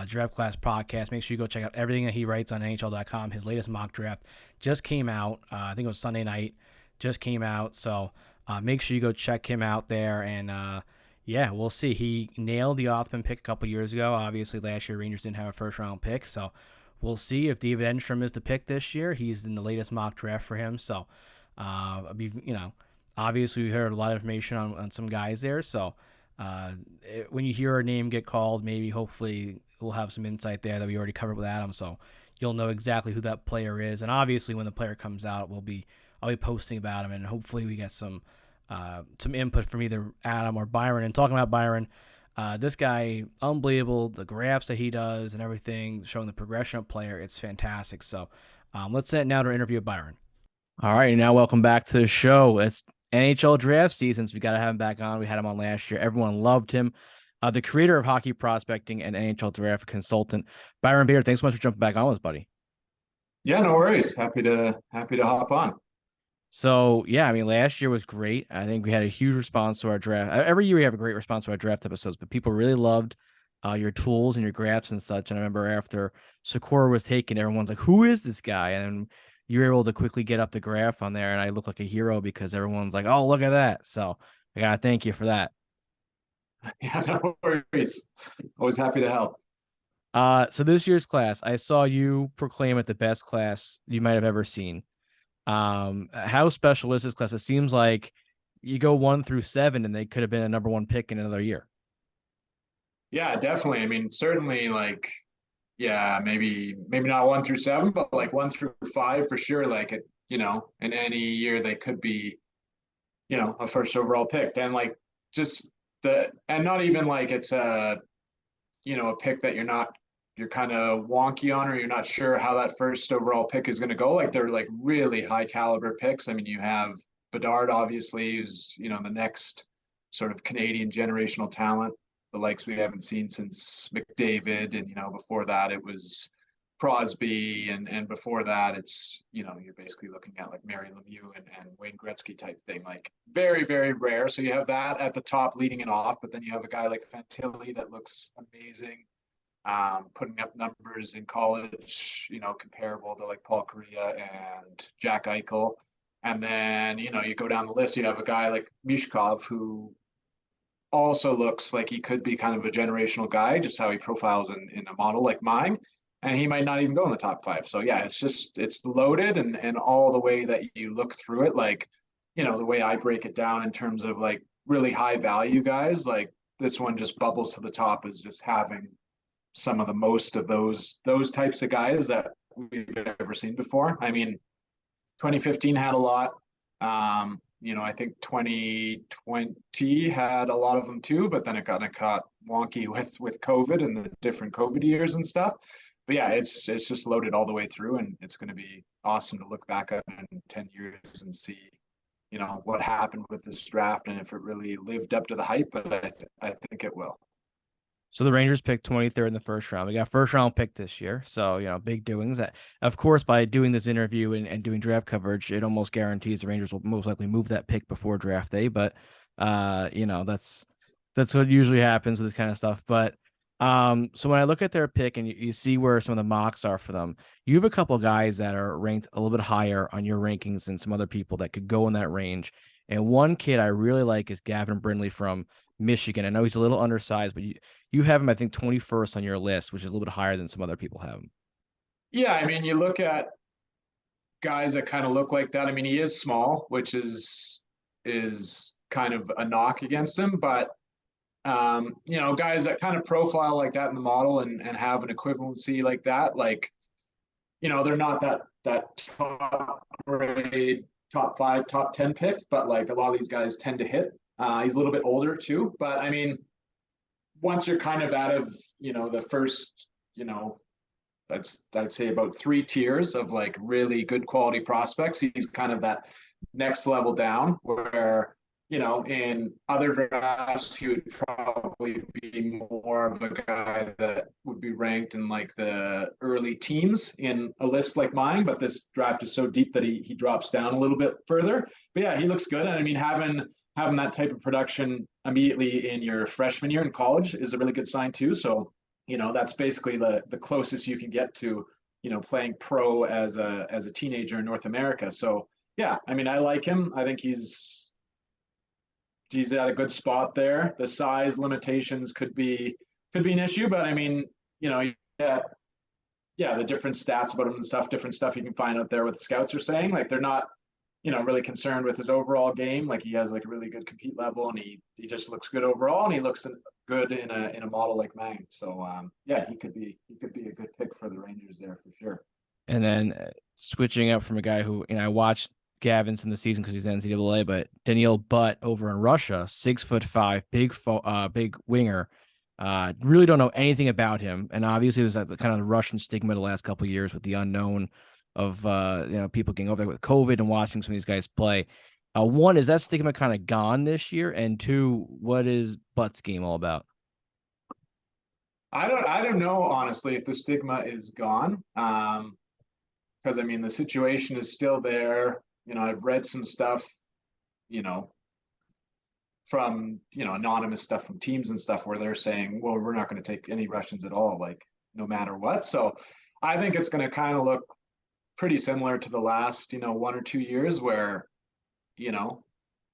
Draft Class Podcast. Make sure you go check out everything that he writes on NHL.com. His latest mock draft just came out. I think it was Sunday night. Just came out. So make sure you go check him out there. And we'll see. He nailed the Othmann pick a couple years ago. Obviously, last year Rangers didn't have a first-round pick. So we'll see if David Enstrom is the pick this year. He's in the latest mock draft for him. So obviously we heard a lot of information on some guys there. So when you hear a name get called, hopefully we'll have some insight there that we already covered with Adam. So you'll know exactly who that player is. And obviously when the player comes out, I'll be posting about him, and hopefully we get some some input from either Adam or Byron. And talking about Byron, this guy, unbelievable. The graphs that he does and everything, showing the progression of player, it's fantastic. So let's set now to interview Byron. All right, now welcome back to the show. It's NHL draft season, so we got to have him back on. We had him on last year. Everyone loved him. The creator of hockey prospecting and NHL draft consultant, Byron Beard. Thanks so much for jumping back on with us, buddy. Yeah, no worries. Happy to hop on. So, yeah, I mean, last year was great. I think we had a huge response to our draft. Every year we have a great response to our draft episodes, but people really loved your tools and your graphs and such. And I remember after Sikora was taken, everyone's like, who is this guy? And you were able to quickly get up the graph on there, and I look like a hero because everyone's like, oh, look at that. So I got to thank you for that. Yeah, no worries. Always happy to help. So this year's class, I saw you proclaim it the best class you might have ever seen. How special is this class? It seems like you go 1 through 7 and they could have been a number 1 pick in another year. Yeah, definitely. I mean, certainly maybe not 1 through 7, but like 1 through 5 for sure. Like in any year they could be, a first overall pick. And like and not even like it's a pick that you're kind of wonky on, or you're not sure how that first overall pick is going to go. Like they're like really high caliber picks. I mean, you have Bedard, obviously, who's, the next sort of Canadian generational talent, the likes we haven't seen since McDavid. And, before that it was Crosby. And before that it's, you're basically looking at like Mary Lemieux and Wayne Gretzky type thing, like very, very rare. So you have that at the top leading it off, but then you have a guy like Fantilli that looks amazing. Putting up numbers in college, comparable to like Paul Kariya and Jack Eichel. And then, you go down the list, you have a guy like Mishkov, who also looks like he could be kind of a generational guy, just how he profiles in a model like mine. And he might not even go in the top 5. So yeah, it's loaded, and all the way that you look through it, like, the way I break it down in terms of like really high value guys, like this one just bubbles to the top as just having some of the most of those types of guys that we've ever seen before. I mean, 2015 had a lot. I think 2020 had a lot of them too, but then it got wonky with COVID and the different COVID years and stuff. But yeah, it's just loaded all the way through, and it's going to be awesome to look back at in 10 years and see, what happened with this draft and if it really lived up to the hype. But I think it will. So the Rangers picked 23rd in the first round. We got first round pick this year. So, big doings. That, of course, by doing this interview and doing draft coverage, it almost guarantees the Rangers will most likely move that pick before draft day. But, that's what usually happens with this kind of stuff. But so when I look at their pick and you see where some of the mocks are for them, you have a couple of guys that are ranked a little bit higher on your rankings than some other people that could go in that range. And one kid I really like is Gavin Brindley from Michigan. I know he's a little undersized, but you have him, I think, 21st on your list, which is a little bit higher than some other people have him. Yeah, I mean, you look at guys that kind of look like that. I mean, he is small, which is kind of a knock against him, but guys that kind of profile like that in the model and have an equivalency like that, like, they're not that top grade, top 5, top 10 pick, but like a lot of these guys tend to hit. He's a little bit older too, but I mean, once you're kind of out of, the first, I'd say about 3 tiers of like really good quality prospects, he's kind of that next level down where, in other drafts, he would probably be more of a guy that would be ranked in like the early teens in a list like mine. But this draft is so deep that he drops down a little bit further. But yeah, he looks good. And I mean, having that type of production immediately in your freshman year in college is a really good sign too. So, that's basically the closest you can get to, playing pro as a teenager in North America. So yeah, I mean, I like him. I think he's at a good spot there. The size limitations could be an issue, but I mean, the different stats about him and different stuff you can find out there what the scouts are saying. Like they're not, really concerned with his overall game. Like he has like a really good compete level, and he just looks good overall, and he looks good in a model like mine. So yeah, he could be a good pick for the Rangers there for sure. And then switching up from a guy who, I watched Gavin's in the season because he's NCAA, but Daniil Butt over in Russia, 6'5", big winger. Really don't know anything about him, and obviously there's that kind of Russian stigma the last couple of years with the unknown of people getting over there with COVID and watching some of these guys play. One, is that stigma kind of gone this year, and two, what is Butt's game all about? I don't know, honestly, if the stigma is gone. Because I mean the situation is still there. I've read some stuff, from anonymous stuff from teams and stuff where they're saying, well, we're not going to take any Russians at all, like no matter what. So I think it's going to kind of look pretty similar to the last 1 or 2 years where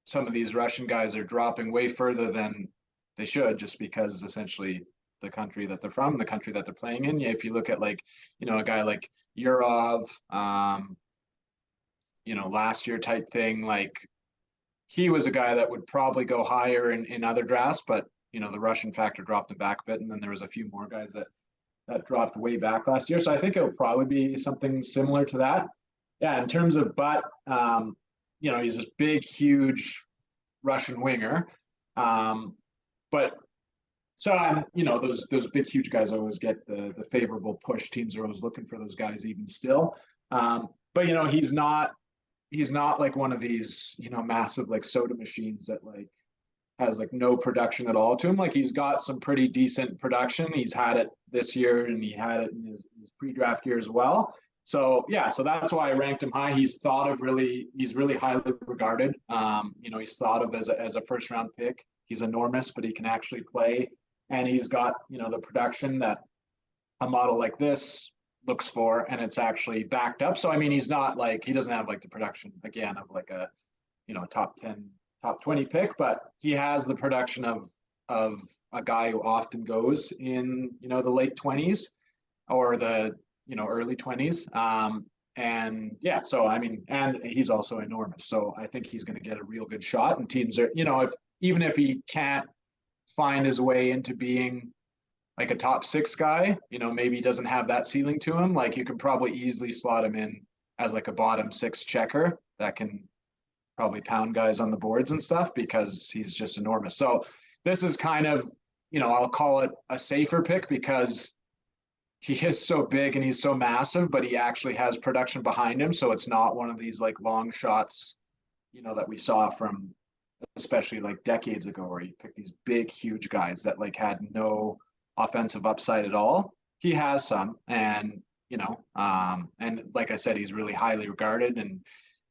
some of these Russian guys are dropping way further than they should, just because essentially the country that they're from, the country that they're playing in. If you look at a guy like Yurov, last year type thing, like he was a guy that would probably go higher in other drafts, but the Russian factor dropped him back a bit, and then there was a few more guys that dropped way back last year. So I think it'll probably be something similar to that. Yeah, in terms of Butt, he's this big, huge Russian winger. But so those big, huge guys always get the favorable push. Teams are always looking for those guys even still. But he's not like one of these, massive like soda machines that like has like no production at all to him. Like he's got some pretty decent production. He's had it this year and he had it in his pre-draft year as well. So yeah, so that's why I ranked him high. He's really highly regarded. He's thought of as a first round pick. He's enormous, but he can actually play. And he's got, the production that a model like this looks for, and it's actually backed up. So, I mean, he's not like, he doesn't have like the production again of like a, top 10, top 20 pick, but he has the production of a guy who often goes in, the late 20s or the, early 20s. And yeah, so, I mean, and he's also enormous. So I think he's going to get a real good shot, and teams are, even if he can't find his way into being like a top 6 guy, maybe he doesn't have that ceiling to him. Like you could probably easily slot him in as like a bottom 6 checker that can probably pound guys on the boards and stuff because he's just enormous. So this is kind of, I'll call it a safer pick because he is so big and he's so massive, but he actually has production behind him. So it's not one of these like long shots, that we saw from especially like decades ago where you pick these big, huge guys that like had no offensive upside at all. He has some, and and like I said, he's really highly regarded,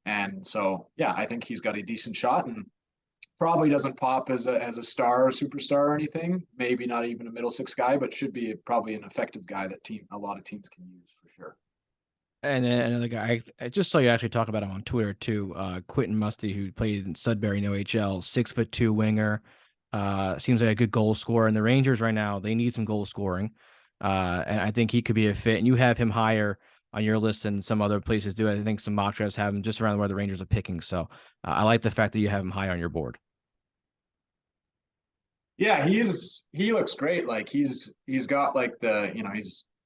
and so yeah, I think he's got a decent shot, and probably doesn't pop as a star or superstar or anything. Maybe not even a middle 6 guy, but should be probably an effective guy that a lot of teams can use for sure. And then another guy, I just saw you actually talk about him on Twitter too. Quentin Musty, who played in Sudbury in OHL, 6'2" winger. Seems like a good goal scorer. And the Rangers right now, they need some goal scoring. And I think he could be a fit. And you have him higher on your list than some other places do. I think some mock drafts have him just around where the Rangers are picking. So I like the fact that you have him high on your board. Yeah, he looks great. Like he's got like the,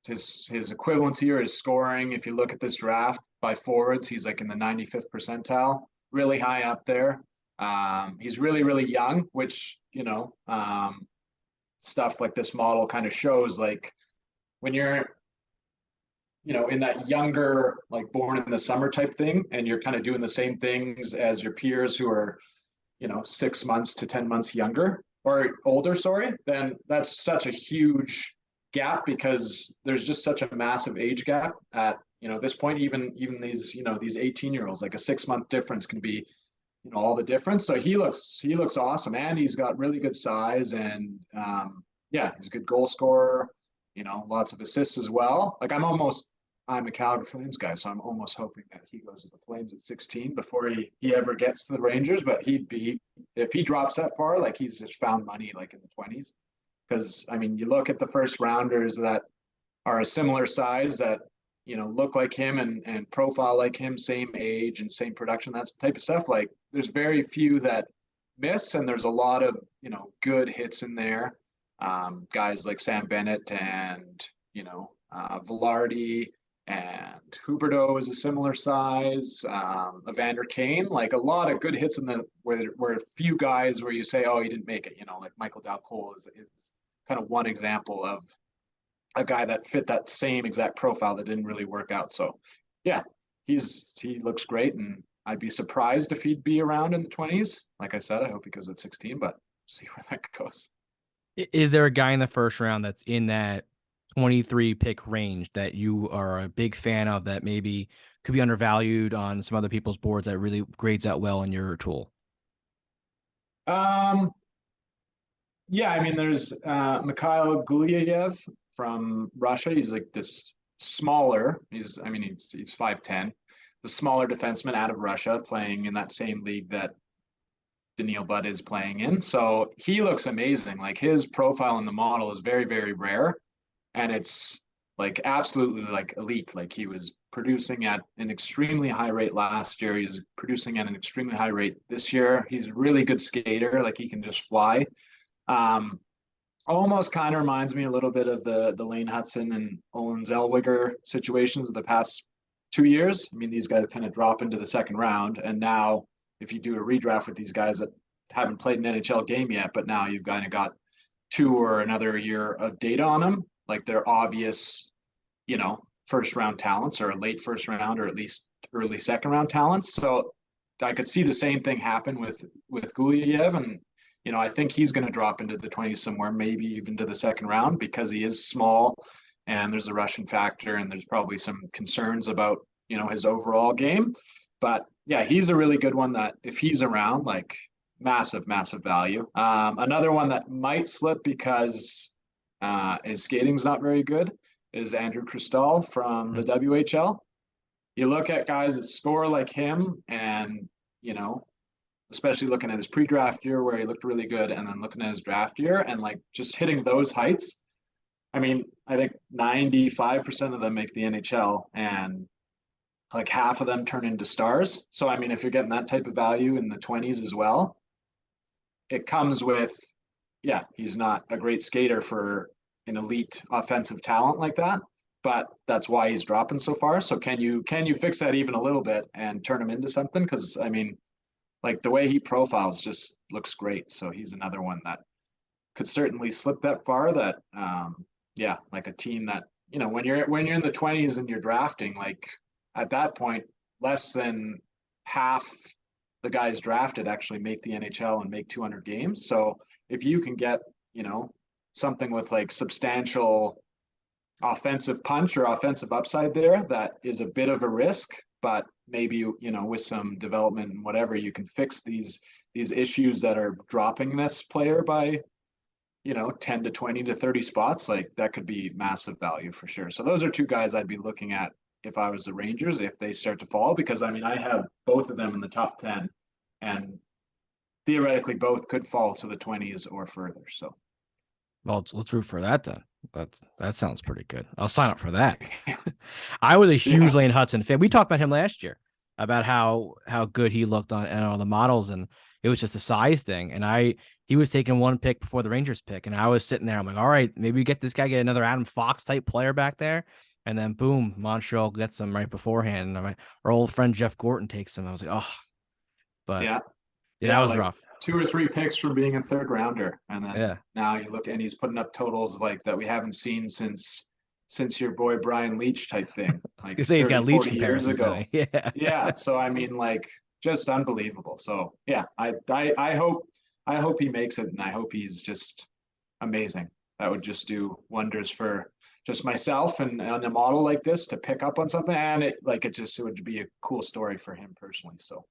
his equivalency here is scoring. If you look at this draft by forwards, he's like in the 95th percentile, really high up there. He's really, really young, which, stuff like this model kind of shows like when you're, in that younger, like born in the summer type thing, and you're kind of doing the same things as your peers who are, 6 months to 10 months younger or older, then that's such a huge gap because there's just such a massive age gap at, this point, even these, these 18-year-olds, like a 6-month difference can be, all the difference. So he looks awesome, and he's got really good size, and yeah, he's a good goal scorer, lots of assists as well. Like I'm a Calgary Flames guy, so I'm almost hoping that he goes to the Flames at 16 before he ever gets to the Rangers. But if he drops that far, like he's just found money like in the 20s. Because I mean, you look at the first rounders that are a similar size that, look like him and profile like him, same age and same production, that's the type of stuff. Like there's very few that miss, and there's a lot of, good hits in there. Guys like Sam Bennett and, Velarde and Huberdeau is a similar size. Evander Kane, like a lot of good hits in the where a few guys where you say, oh, he didn't make it. Like Michael Dalcol is kind of one example of a guy that fit that same exact profile that didn't really work out. So, yeah, he looks great, and I'd be surprised if he'd be around in the 20s. Like I said, I hope he goes at 16, but see where that goes. Is there a guy in the first round that's in that 23 pick range that you are a big fan of that maybe could be undervalued on some other people's boards that really grades out well in your tool? Yeah, I mean, there's Mikhail Gulyayev from Russia. He's like this smaller. He's 5'10", the smaller defenseman out of Russia, playing in that same league that Daniil Butt is playing in. So he looks amazing. Like his profile in the model is very, very rare, and it's like absolutely like elite. Like he was producing at an extremely high rate last year. He's producing at an extremely high rate this year. He's a really good skater. Like he can just fly. Almost kind of reminds me a little bit of the Lane Hudson and Olin Zellweger situations of the past 2 years. I mean, these guys kind of drop into the second round, and now if you do a redraft with these guys that haven't played an NHL game yet, but now you've kind of got 2 or another year of data on them, like they're obvious, first round talents or late first round or at least early second round talents. So I could see the same thing happen with Gulyayev, and I think he's going to drop into the 20s somewhere, maybe even to the second round, because he is small and there's a Russian factor and there's probably some concerns about, his overall game. But yeah, he's a really good one that if he's around, like massive, massive value. Another one that might slip because his skating's not very good is Andrew Cristall from the WHL. You look at guys that score like him and, especially looking at his pre-draft year where he looked really good, and then looking at his draft year and like just hitting those heights. I mean, I think 95% of them make the NHL, and like half of them turn into stars. So, I mean, if you're getting that type of value in the 20s as well, it comes with, yeah, he's not a great skater for an elite offensive talent like that, but that's why he's dropping so far. So can you fix that even a little bit and turn him into something? Because, I mean, like the way he profiles just looks great. So he's another one that could certainly slip that far. That like a team that, when you're in the 20s and you're drafting, like at that point, less than half the guys drafted actually make the NHL and make 200 games. So if you can get, something with like substantial offensive punch or offensive upside there, that is a bit of a risk, but maybe, with some development and whatever, you can fix these issues that are dropping this player by, 10 to 20 to 30 spots. Like that could be massive value for sure. So those are 2 guys I'd be looking at if I was the Rangers, if they start to fall, because I mean, I have both of them in the top 10, and theoretically both could fall to the 20s or further. So, well, let's root for that then. That sounds pretty good. I'll sign up for that. I was a huge Lane Hudson fan. We talked about him last year about how good he looked on the models, and it was just a size thing. And he was taking 1 pick before the Rangers pick, and I was sitting there. I'm like, all right, maybe we get another Adam Fox type player back there. And then boom, Montreal gets him right beforehand. And our old friend Jeff Gorton takes him. I was like, oh, but yeah, that was like rough. 2 or 3 picks from being a third rounder, and then now you look and he's putting up totals like that we haven't seen since your boy Brian Leach type thing. I was gonna say he's got Leach comparisons ago. Yeah. So I mean, like just unbelievable. So yeah, I hope he makes it, and I hope he's just amazing. That would just do wonders for just myself and on a model like this to pick up on something, and it would be a cool story for him personally. So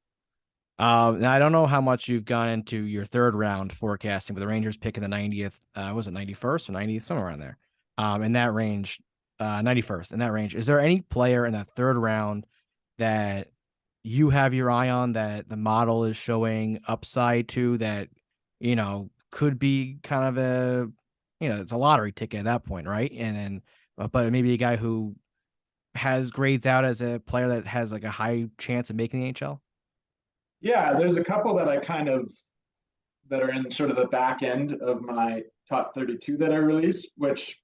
now I don't know how much you've gone into your third round forecasting, but the Rangers pick in the 90th, was it 91st or 90th, somewhere around there, in that range, 91st in that range. Is there any player in that third round that you have your eye on that the model is showing upside to, that could be kind of a it's a lottery ticket at that point, right? And then, but maybe a guy who has grades out as a player that has like a high chance of making the NHL? Yeah, there's a couple that that are in sort of the back end of my top 32 that I released, which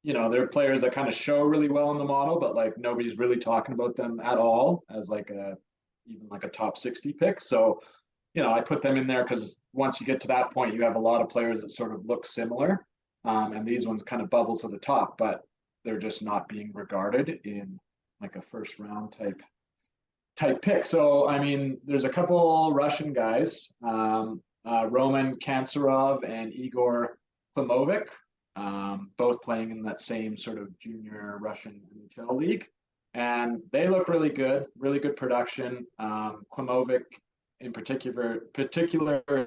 they're players that kind of show really well in the model, but like nobody's really talking about them at all as like even like a top 60 pick. So, I put them in there because once you get to that point, you have a lot of players that sort of look similar. And these ones kind of bubble to the top, but they're just not being regarded in like a first round type pick. So, I mean, there's a couple Russian guys, Roman Kantsarov and Igor Klimovic, both playing in that same sort of junior Russian NHL league. And they look really good production. Klimovic in particular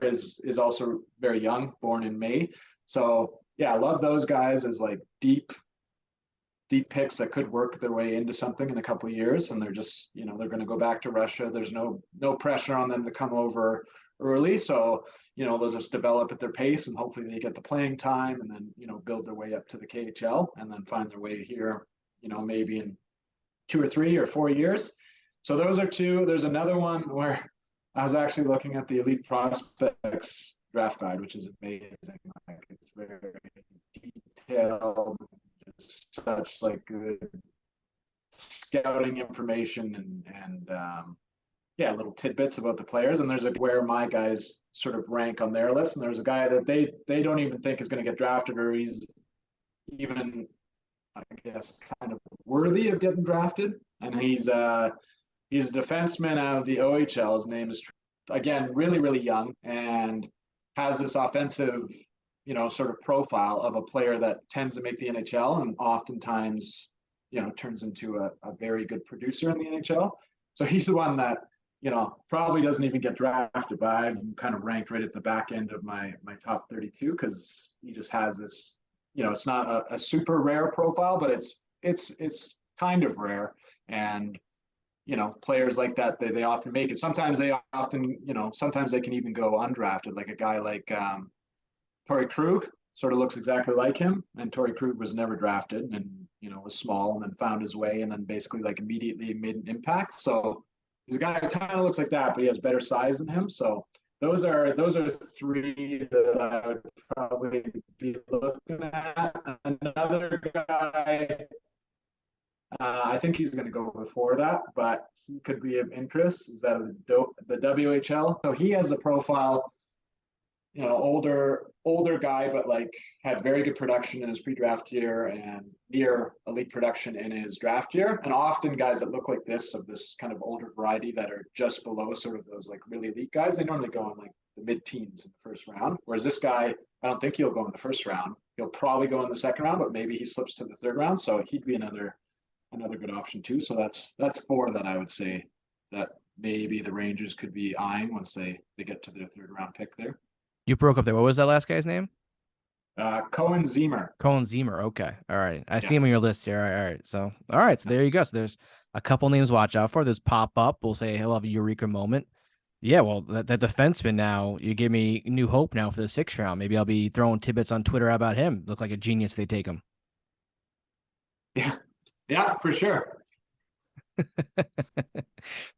is also very young, born in May. So yeah, I love those guys as like deep picks that could work their way into something in a couple of years. And they're just, they're going to go back to Russia. There's no pressure on them to come over early. So, they'll just develop at their pace and hopefully they get the playing time and then, build their way up to the KHL and then find their way here, maybe in 2 or 3 or 4 years. So those are two. There's another one where I was actually looking at the Elite Prospects draft guide, which is amazing. Like it's very detailed, just such like good scouting information and little tidbits about the players. And there's where my guys sort of rank on their list. And there's a guy that they don't even think is going to get drafted, or he's even, I guess, kind of worthy of getting drafted. And he's a defenseman out of the OHL. His name is, again, really, really young and has this offensive, sort of profile of a player that tends to make the NHL and oftentimes, turns into a very good producer in the NHL. So he's the one that, probably doesn't even get drafted, but I've kind of ranked right at the back end of my top 32 because he just has this, it's not a super rare profile, but it's kind of rare. And, players like that, they often make it. Sometimes they can even go undrafted, like a guy like Torrey Krug sort of looks exactly like him. And Torrey Krug was never drafted and, was small and then found his way and then basically like immediately made an impact. So he's a guy who kind of looks like that, but he has better size than him. So those are 3 that I would probably be looking at. Another guy, I think he's going to go before that, but he could be of interest. Is that the WHL? So he has a profile, older guy, but like had very good production in his pre-draft year and near elite production in his draft year. And often guys that look like this, of this kind of older variety that are just below sort of those like really elite guys, they normally go in like the mid-teens in the first round. Whereas this guy, I don't think he'll go in the first round. He'll probably go in the second round, but maybe he slips to the third round. So he'd be another good option too. So that's 4 that I would say that maybe the Rangers could be eyeing once they get to their third round pick there. You broke up there. What was that last guy's name? Cohen Zemer. Okay. All right. I see him on your list here. All right. So there you go. So there's a couple names to watch out for. There's pop up. We'll say he'll have a eureka moment. Yeah. Well, that defenseman now, you give me new hope now for the 6th round. Maybe I'll be throwing tidbits on Twitter about him. Look like a genius. They take him. Yeah, for sure.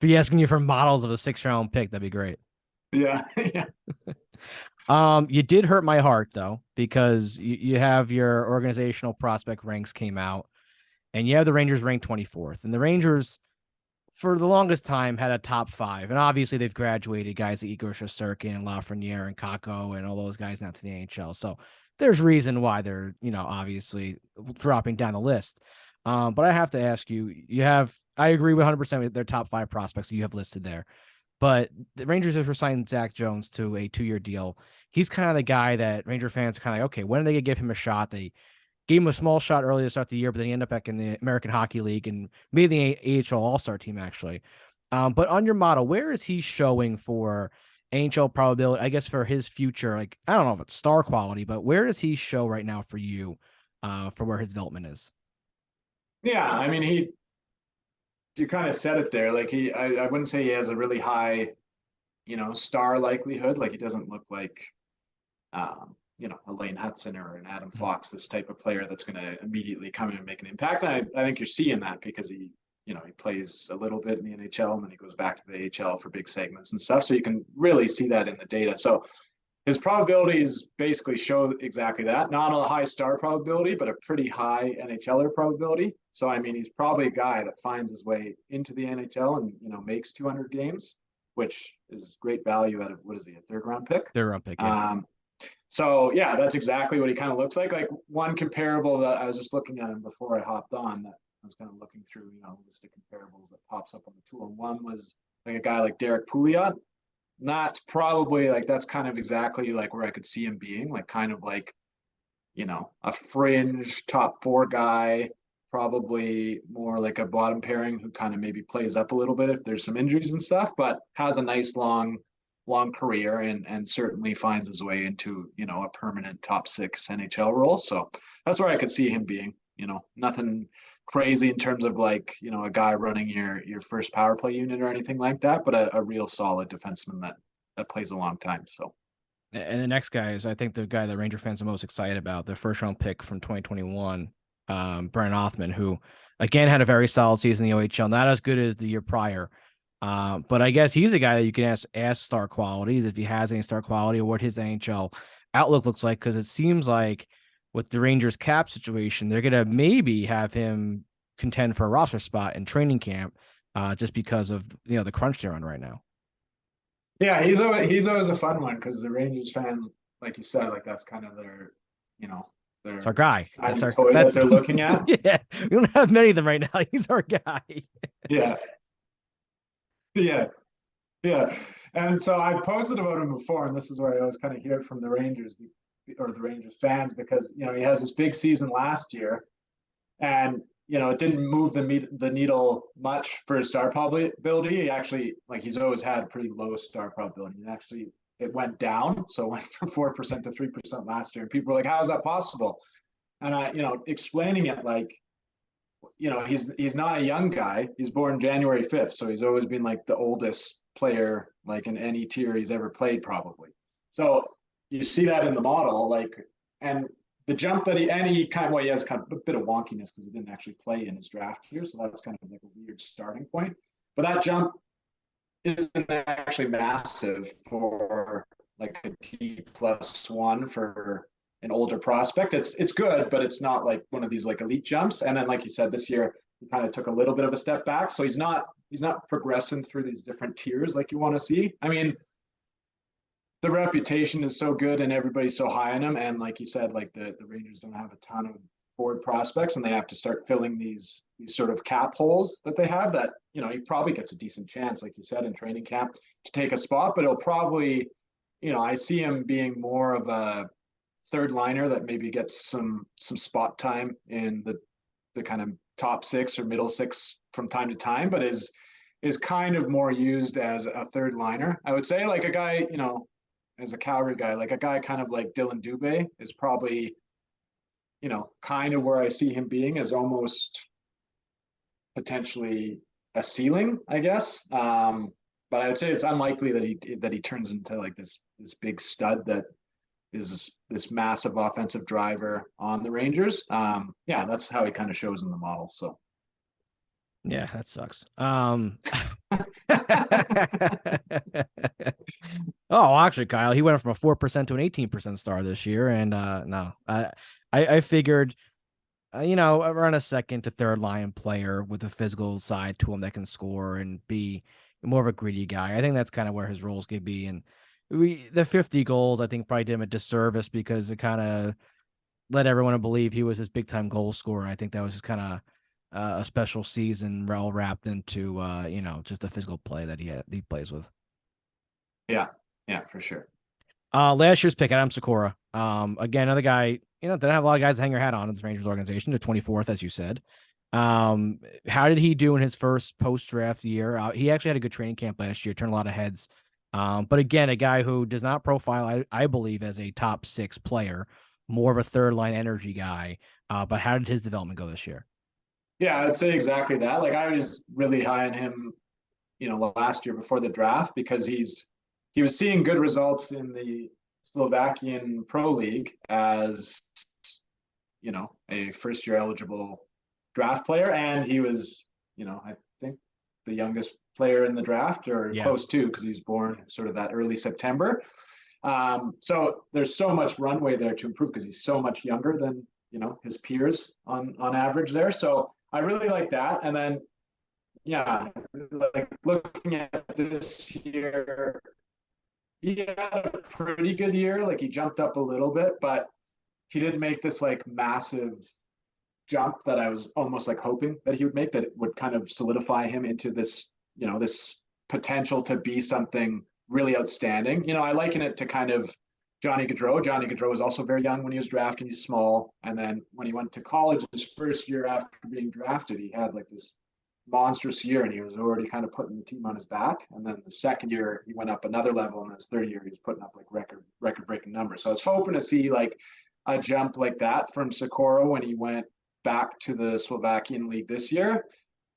Be asking you for models of a 6th round pick. That'd be great. Yeah. You did hurt my heart though, because you have your organizational prospect ranks came out and you have the Rangers ranked 24th, and the Rangers for the longest time had a top 5. And obviously they've graduated guys like Igor Shesterkin and Lafreniere and Kakko and all those guys now to the NHL. So there's reason why they're, obviously dropping down the list. But I have to ask you, I agree with 100% with their top 5 prospects you have listed there. But the Rangers just signed Zach Jones to a 2-year deal. He's kind of the guy that Ranger fans are kind of like, okay, when are they going to give him a shot? They gave him a small shot early to start the year, but then he ended up back in the American Hockey League and made the AHL All-Star team, actually. But on your model, where is he showing for NHL probability, I guess, for his future? Like, I don't know if it's star quality, but where does he show right now for you for where his development is? Yeah, I mean, you kind of said it there. Like I wouldn't say he has a really high, star likelihood. Like he doesn't look like, a Lane Hudson or an Adam Fox, this type of player that's going to immediately come in and make an impact. And I think you're seeing that because he plays a little bit in the NHL and then he goes back to the AHL for big segments and stuff. So you can really see that in the data. So his probabilities basically show exactly that. Not a high star probability, but a pretty high NHLer probability. So, I mean, he's probably a guy that finds his way into the NHL and, makes 200 games, which is great value out of, what is he, a third round pick? Third round pick, yeah. So, yeah, that's exactly what he kind of looks like. Like one comparable that I was just looking at him before I hopped on, that I was kind of looking through, list of comparables that pops up on the tool. And one was like a guy like Derek Pouliot. That's probably like, that's kind of exactly like where I could see him being, like kind of like, a fringe top 4 guy, probably more like a bottom pairing who kind of maybe plays up a little bit if there's some injuries and stuff, but has a nice long career and certainly finds his way into, a permanent top 6 NHL role. So that's where I could see him being, nothing crazy in terms of like, a guy running your first power play unit or anything like that, but a real solid defenseman that plays a long time. So. And the next guy is, I think, the guy that Ranger fans are most excited about, the first round pick from 2021, Brennan Othmann, who again had a very solid season in the OHL, not as good as the year prior. But I guess he's a guy that you can ask star quality, if he has any star quality, or what his NHL outlook looks like, because it seems like with the Rangers cap situation, they're going to maybe have him contend for a roster spot in training camp, just because of the crunch they're on right now. Yeah, he's always a fun one because the Rangers fan, like you said, like that's kind of their, It's our guy. That's our toy that they're looking at. Yeah, we don't have many of them right now. He's our guy. Yeah. And so I posted about him before, and this is where I always kind of hear it from the Rangers or the Rangers fans, because he has this big season last year, and it didn't move the needle much for his star probability. He actually, like, he's always had pretty low star probability, and actually it went down. So it went from 4% to 3% last year. And people were like, how is that possible? And I, explaining it like, he's not a young guy. He's born January 5th. So he's always been like the oldest player, like in any tier he's ever played, probably. So you see that in the model, like, and the jump that he has kind of a bit of wonkiness because he didn't actually play in his draft here. So that's kind of like a weird starting point. But that jump isn't actually massive for like a T+1 for an older prospect. It's good, but it's not like one of these like elite jumps. And then, like you said, this year he kind of took a little bit of a step back. So he's not progressing through these different tiers like you want to see. I mean, the reputation is so good and everybody's so high on him. And like you said, like the Rangers don't have a ton of forward prospects, and they have to start filling these sort of cap holes that they have, that, he probably gets a decent chance, like you said, in training camp to take a spot, but it'll probably, I see him being more of a third liner that maybe gets some spot time in the kind of top 6 or middle 6 from time to time, but is kind of more used as a third liner. I would say, like a guy, as a Calgary guy, like a guy kind of like Dylan Dubé is probably, kind of where I see him being, as almost potentially a ceiling, I guess. But I would say it's unlikely that he turns into like this big stud that is this massive offensive driver on the Rangers. Yeah, that's how he kind of shows in the model. So. Yeah, that sucks. Oh, actually, Kyle, he went from a 4% to an 18% star this year, and no, I figured, around a second to third line player with a physical side to him that can score and be more of a gritty guy. I think that's kind of where his roles could be, and the 50 goals, I think, probably did him a disservice because it kind of led everyone to believe he was this big time goal scorer. I think that was just kind of a special season all wrapped into just the physical play that he plays with. Yeah, for sure. Last year's pick, Adam Sikora. Again, another guy, didn't have a lot of guys to hang their hat on in this Rangers organization. The 24th, as you said. How did he do in his first post-draft year? He actually had a good training camp last year, turned a lot of heads. But again, a guy who does not profile, I believe, as a top 6 player, more of a third line energy guy. But how did his development go this year? Yeah, I'd say exactly that. Like, I was really high on him, last year before the draft, because he was seeing good results in the Slovakian Pro League as, a first-year eligible draft player, and he was, I think the youngest player in the draft, or close to, because he was born sort of that early September. So there's so much runway there to improve because he's so much younger than, his peers on average there. So I really like that. And then, yeah, like looking at this year, he had a pretty good year. Like he jumped up a little bit, but he didn't make this like massive jump that I was almost like hoping that he would make, that it would kind of solidify him into this, this potential to be something really outstanding. I liken it to kind of Johnny Gaudreau. Johnny Gaudreau was also very young when he was drafted. He's small. And then when he went to college, his first year after being drafted, he had like this monstrous year and he was already kind of putting the team on his back. And then the second year he went up another level, and his third year he was putting up like record breaking numbers. So I was hoping to see like a jump like that from Sikora when he went back to the Slovakian league this year.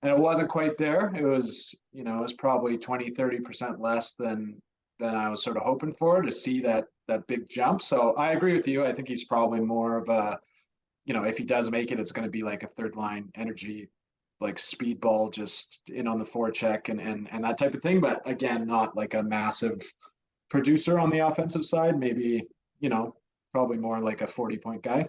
And it wasn't quite there. It was, it was probably 20-30% less than I was sort of hoping for, to see that big jump. So I agree with you. I think he's probably more of a, if he does make it, it's going to be like a third line energy, like speedball, just in on the forecheck and that type of thing. But again, not like a massive producer on the offensive side. Maybe, probably more like a 40-point guy.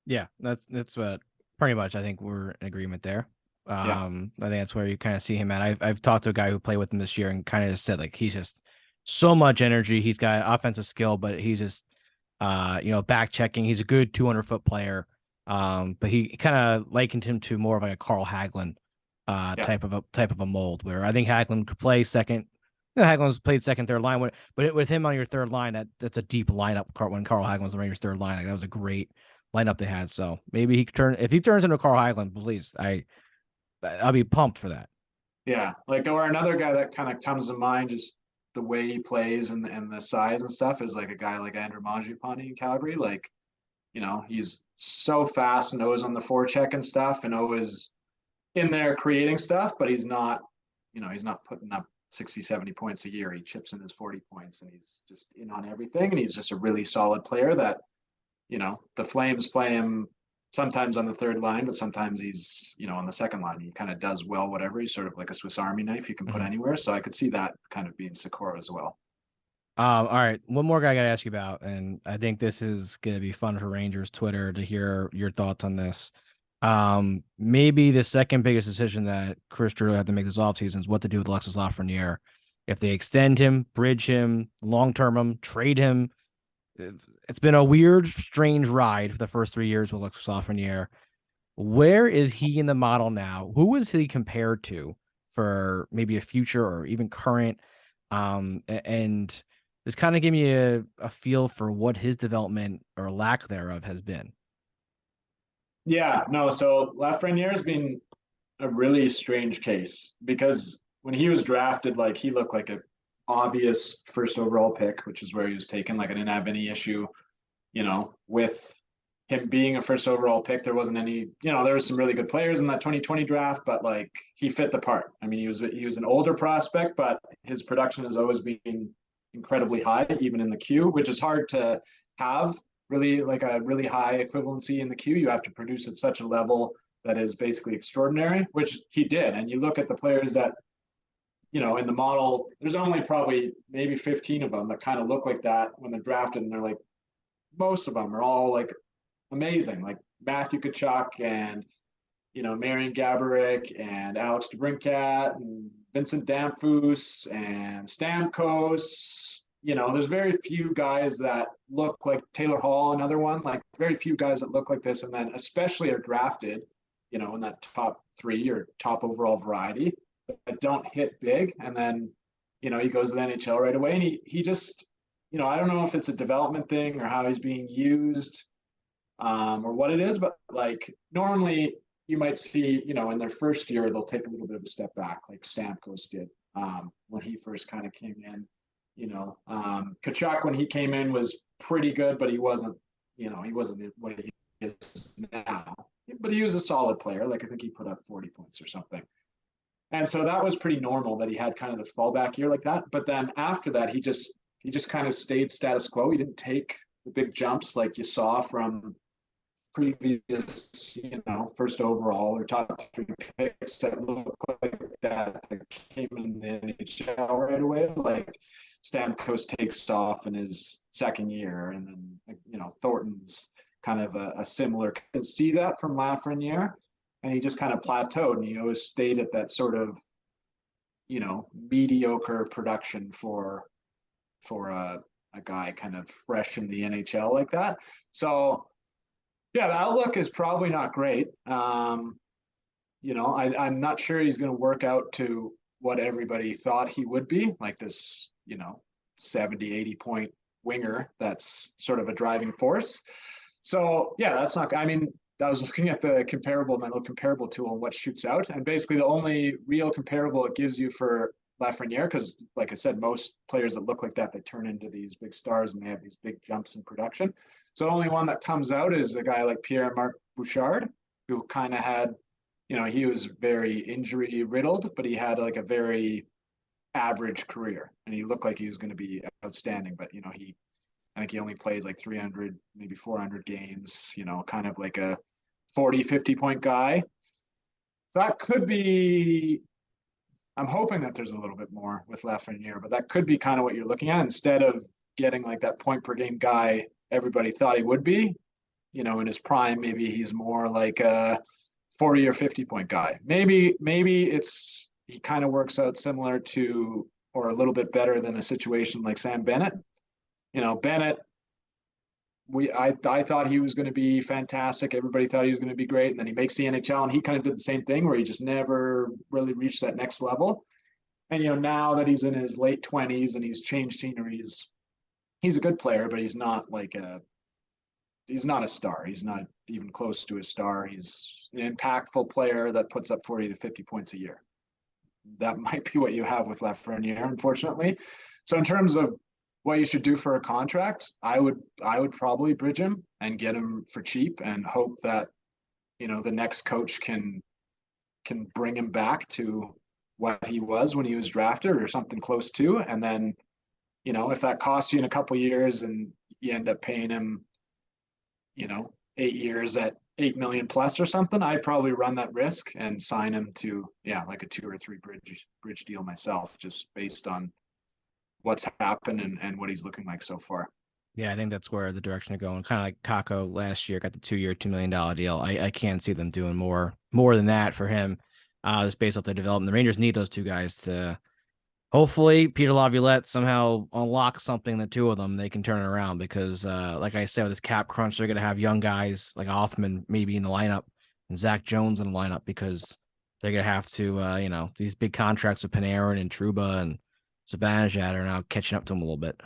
Yeah, that's what pretty much I think we're in agreement there. I think that's where you kind of see him at. I've talked to a guy who played with him this year and kind of just said like he's just so much energy. He's got offensive skill, but he's just back checking. He's a good 200-foot player. But he kind of likened him to more of like a Carl Hagelin type of a mold, where I think Hagelin could play second. Hagelin's played second, third line, but with him on your third line, that's a deep lineup. When Carl Hagelin's on your third line, like, that was a great lineup they had. So maybe if he turns into Carl Hagelin, please, I'll be pumped for that. Yeah, like, or another guy that kind of comes to mind, just the way he plays and the size and stuff, is like a guy like Andrew Mangiapane in Calgary. Like, he's so fast and always on the forecheck and stuff, and always in there creating stuff, but he's not putting up 60-70 points a year. He chips in his 40 points, and he's just in on everything, and he's just a really solid player that, the Flames play him sometimes on the third line, but sometimes he's, on the second line. He kind of does well, whatever. He's sort of like a Swiss Army knife you can put anywhere. So I could see that kind of being Sikora as well. All right. One more guy I got to ask you about, and I think this is going to be fun for Rangers Twitter to hear your thoughts on this. Maybe the second biggest decision that Chris Drew had to make this offseason is what to do with Alexis Lafreniere. If they extend him, bridge him, long-term him, trade him. It's been a weird, strange ride for the first 3 years with Alexis Lafreniere. Where is he in the model now? Who is he compared to for maybe a future or even current? And this kind of give me a feel for what his development or lack thereof has been. Yeah, no. So Lafreniere has been a really strange case, because when he was drafted, like, he looked like a obvious first overall pick, which is where he was taken. Like, I didn't have any issue, with him being a first overall pick. There wasn't any, there was some really good players in that 2020 draft, but like, he fit the part. I mean, he was an older prospect, but his production has always been incredibly high, even in the queue, which is hard to have really, like, a really high equivalency in the queue. You have to produce at such a level that is basically extraordinary, which he did. And you look at the players that, in the model, there's only probably maybe 15 of them that kind of look like that when they're drafted, and they're like, most of them are all like amazing, like Matthew Tkachuk and, Marian Gaborik and Alex DeBrincat and Vincent Damphousse and Stamkos. There's very few guys that look like Taylor Hall, another one, like very few guys that look like this, and then especially are drafted, in that top 3 or top overall variety, that don't hit big. And then, he goes to the NHL right away, and he just, I don't know if it's a development thing or how he's being used, or what it is, but like, normally you might see, in their first year, they'll take a little bit of a step back, like Stamkos did when he first kind of came in. Tkachuk, when he came in, was pretty good, but he wasn't what he is now. But he was a solid player. Like, I think he put up 40 points or something. And so that was pretty normal that he had kind of this fallback year like that. But then after that, he just kind of stayed status quo. He didn't take the big jumps like you saw from previous, first overall or top 3 picks that look like that came in the NHL right away. Like Stamkos takes off in his second year, and then Thornton's kind of a similar. You can see that from Lafreniere, and he just kind of plateaued, and he always stayed at that sort of mediocre production for a guy kind of fresh in the NHL like that. So yeah, the outlook is probably not great. I'm not sure he's going to work out to what everybody thought he would be, like this, 70, 80 point winger that's sort of a driving force. So yeah, that's not, I mean, I was looking at the mental comparable tool and what shoots out. And basically the only real comparable it gives you for Lafreniere, because like I said, most players that look like that, they turn into these big stars and they have these big jumps in production. So the only one that comes out is a guy like Pierre-Marc Bouchard, who kind of had, he was very injury riddled, but he had like a very average career and he looked like he was going to be outstanding. But, I think he only played like 300, maybe 400 games, kind of like a 40, 50 point guy. That could be, I'm hoping that there's a little bit more with Lafreniere, but that could be kind of what you're looking at instead of getting like that point per game guy everybody thought he would be, in his prime. Maybe he's more like a 40 or 50 point guy. Maybe he kind of works out similar to, or a little bit better than a situation like Sam Bennett. Bennett, I thought he was going to be fantastic. Everybody thought he was going to be great. And then he makes the NHL and he kind of did the same thing where he just never really reached that next level. And, now that he's in his late 20s and he's changed sceneries, he's a good player, but he's not a star. He's not even close to a star. He's an impactful player that puts up 40 to 50 points a year. That might be what you have with Lafreniere, unfortunately. So in terms of what you should do for a contract, I would probably bridge him and get him for cheap and hope that, the next coach can bring him back to what he was when he was drafted or something close to. And then, if that costs you in a couple of years and you end up paying him, 8 years at 8 million plus or something, I'd probably run that risk and sign him to, like a 2 or 3 bridge deal myself, just based on what's happened and what he's looking like so far. Yeah, I think that's where the direction to go. And kind of like Kako last year got the 2-year, $2 million deal. I can't see them doing more than that for him, just based off their development. The Rangers need those two guys to hopefully Peter Laviolette somehow unlock something, the two of them, they can turn it around because, like I said, with this cap crunch, they're going to have young guys like Othmann maybe in the lineup and Zach Jones in the lineup because they're going to have to, these big contracts with Panarin and Trouba and Zibanejad are now catching up to them a little bit.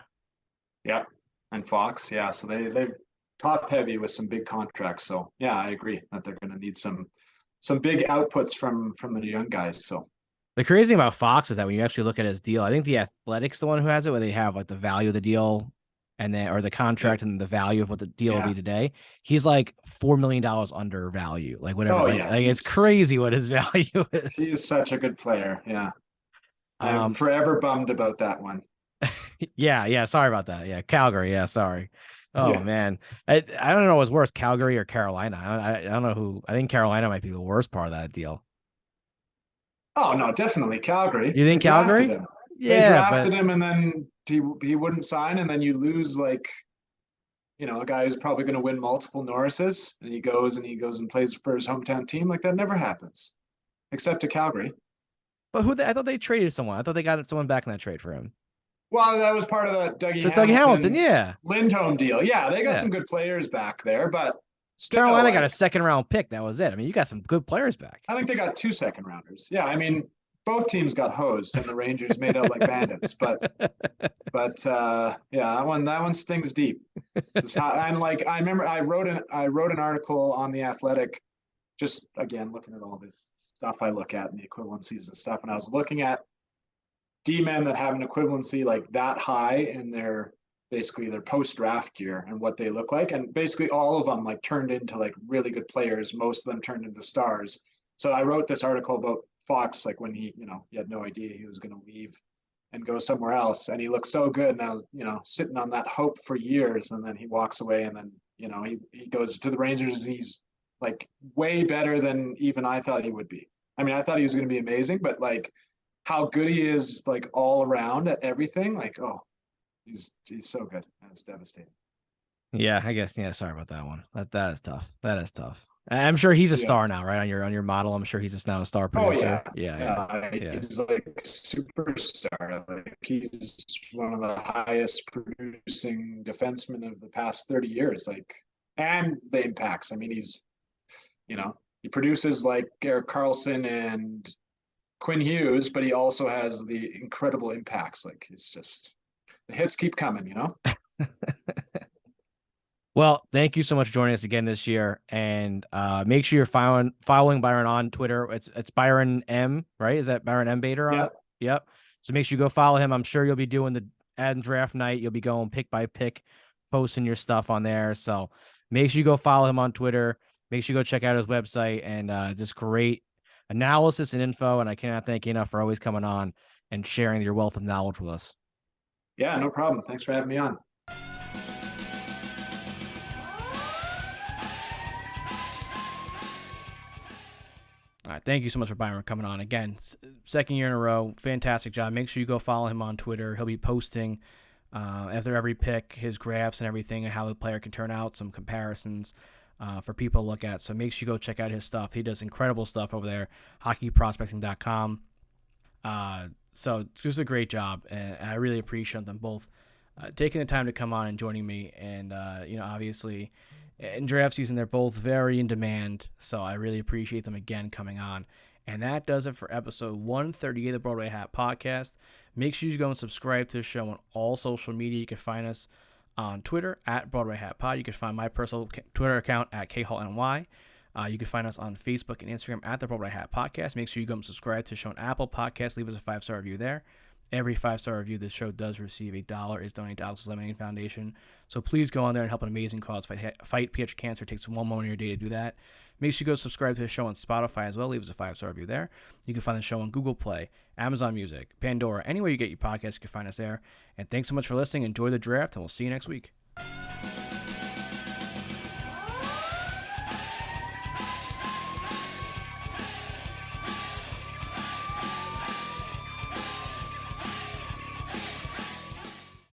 Yeah, and Fox, yeah. So they're top heavy with some big contracts. So yeah, I agree that they're going to need some big outputs from the young guys. So the crazy thing about Fox is that when you actually look at his deal, I think the Athletic's the one who has it, where they have like the value of the deal and then or the contract and the value of what the deal will be today. He's like $4 million under value, like whatever. Oh, like it's crazy what his value is. He's such a good player. Yeah. I'm forever bummed about that one. Yeah. Sorry about that. Yeah. Calgary. Yeah. Sorry. Oh man. I don't know what's worse, Calgary or Carolina. I don't know who. I think Carolina might be the worst part of that deal. Oh no, definitely Calgary. You think Calgary? Yeah, they drafted him and then he wouldn't sign, and then you lose like, a guy who's probably going to win multiple Norrises, and he goes and plays for his hometown team. Like that never happens, except to Calgary. But I thought they traded someone. I thought they got someone back in that trade for him. Well, that was part of the Dougie Hamilton, yeah. Lindholm deal. Yeah, they got some good players back there, but still, Carolina got a second-round pick. That was it. I mean, you got some good players back. I think they got 2 second-rounders. Yeah, I mean, both teams got hosed, and the Rangers made out like bandits. But yeah, that one stings deep. And like I remember, I wrote an article on The Athletic, just again looking at all this stuff I look at and the equivalencies and stuff, and I was looking at D-men that have an equivalency like that high in their post-draft year and what they look like, and basically all of them like turned into like really good players. Most of them turned into stars. So I wrote this article about Fox, like when he had no idea he was going to leave and go somewhere else, and he looked so good, and I was sitting on that hope for years, and then he walks away, and then he goes to the Rangers, and he's like way better than even I thought he would be. I mean, I thought he was going to be amazing, but like how good he is, like all around at everything, like, oh, he's so good. It's devastating. Yeah, I guess. Yeah, sorry about that one. That is tough. That is tough. I'm sure he's a Yeah. star now, right? On your model, I'm sure he's just now a star Oh producer. yeah. Yeah. He's like a superstar. Like he's one of the highest producing defensemen of the past 30 years. Like, and the impacts. I mean, he produces like Eric Carlson and Quinn Hughes, but he also has the incredible impacts. Like it's just the hits keep coming. Well, thank you so much for joining us again this year, and make sure you're following Byron on Twitter. It's Byron M, right? Is that Byron M Bader on? Yeah. Yep. So make sure you go follow him. I'm sure you'll be doing the ad and draft night. You'll be going pick by pick, posting your stuff on there. So make sure you go follow him on Twitter. Make sure you go check out his website and just great analysis and info. And I cannot thank you enough for always coming on and sharing your wealth of knowledge with us. Yeah, no problem. Thanks for having me on. All right, thank you so much for Byron coming on again. Second year in a row, fantastic job. Make sure you go follow him on Twitter. He'll be posting after every pick his graphs and everything and how the player can turn out, some comparisons for people to look at. So make sure you go check out his stuff. He does incredible stuff over there, hockeyprospecting.com. So just a great job, and I really appreciate them both taking the time to come on and joining me. And obviously, in draft season, they're both very in demand, so I really appreciate them again coming on. And that does it for episode 138 of the Broadway Hat Podcast. Make sure you go and subscribe to the show on all social media. You can find us on Twitter at Broadway Hat Pod. You can find my personal Twitter account at KHallNY. You can find us on Facebook and Instagram at the Broadway Hat Podcast. Make sure you go and subscribe to the show on Apple Podcasts. Leave us a 5-star review there. Every 5-star review this show does receive $1 is donated to Alex's Lemonade Foundation. So please go on there and help an amazing cause. Fight pediatric cancer. It takes 1 moment of your day to do that. Make sure you go subscribe to the show on Spotify as well. Leave us a 5-star review there. You can find the show on Google Play, Amazon Music, Pandora. Anywhere you get your podcasts, you can find us there. And thanks so much for listening. Enjoy the draft, and we'll see you next week.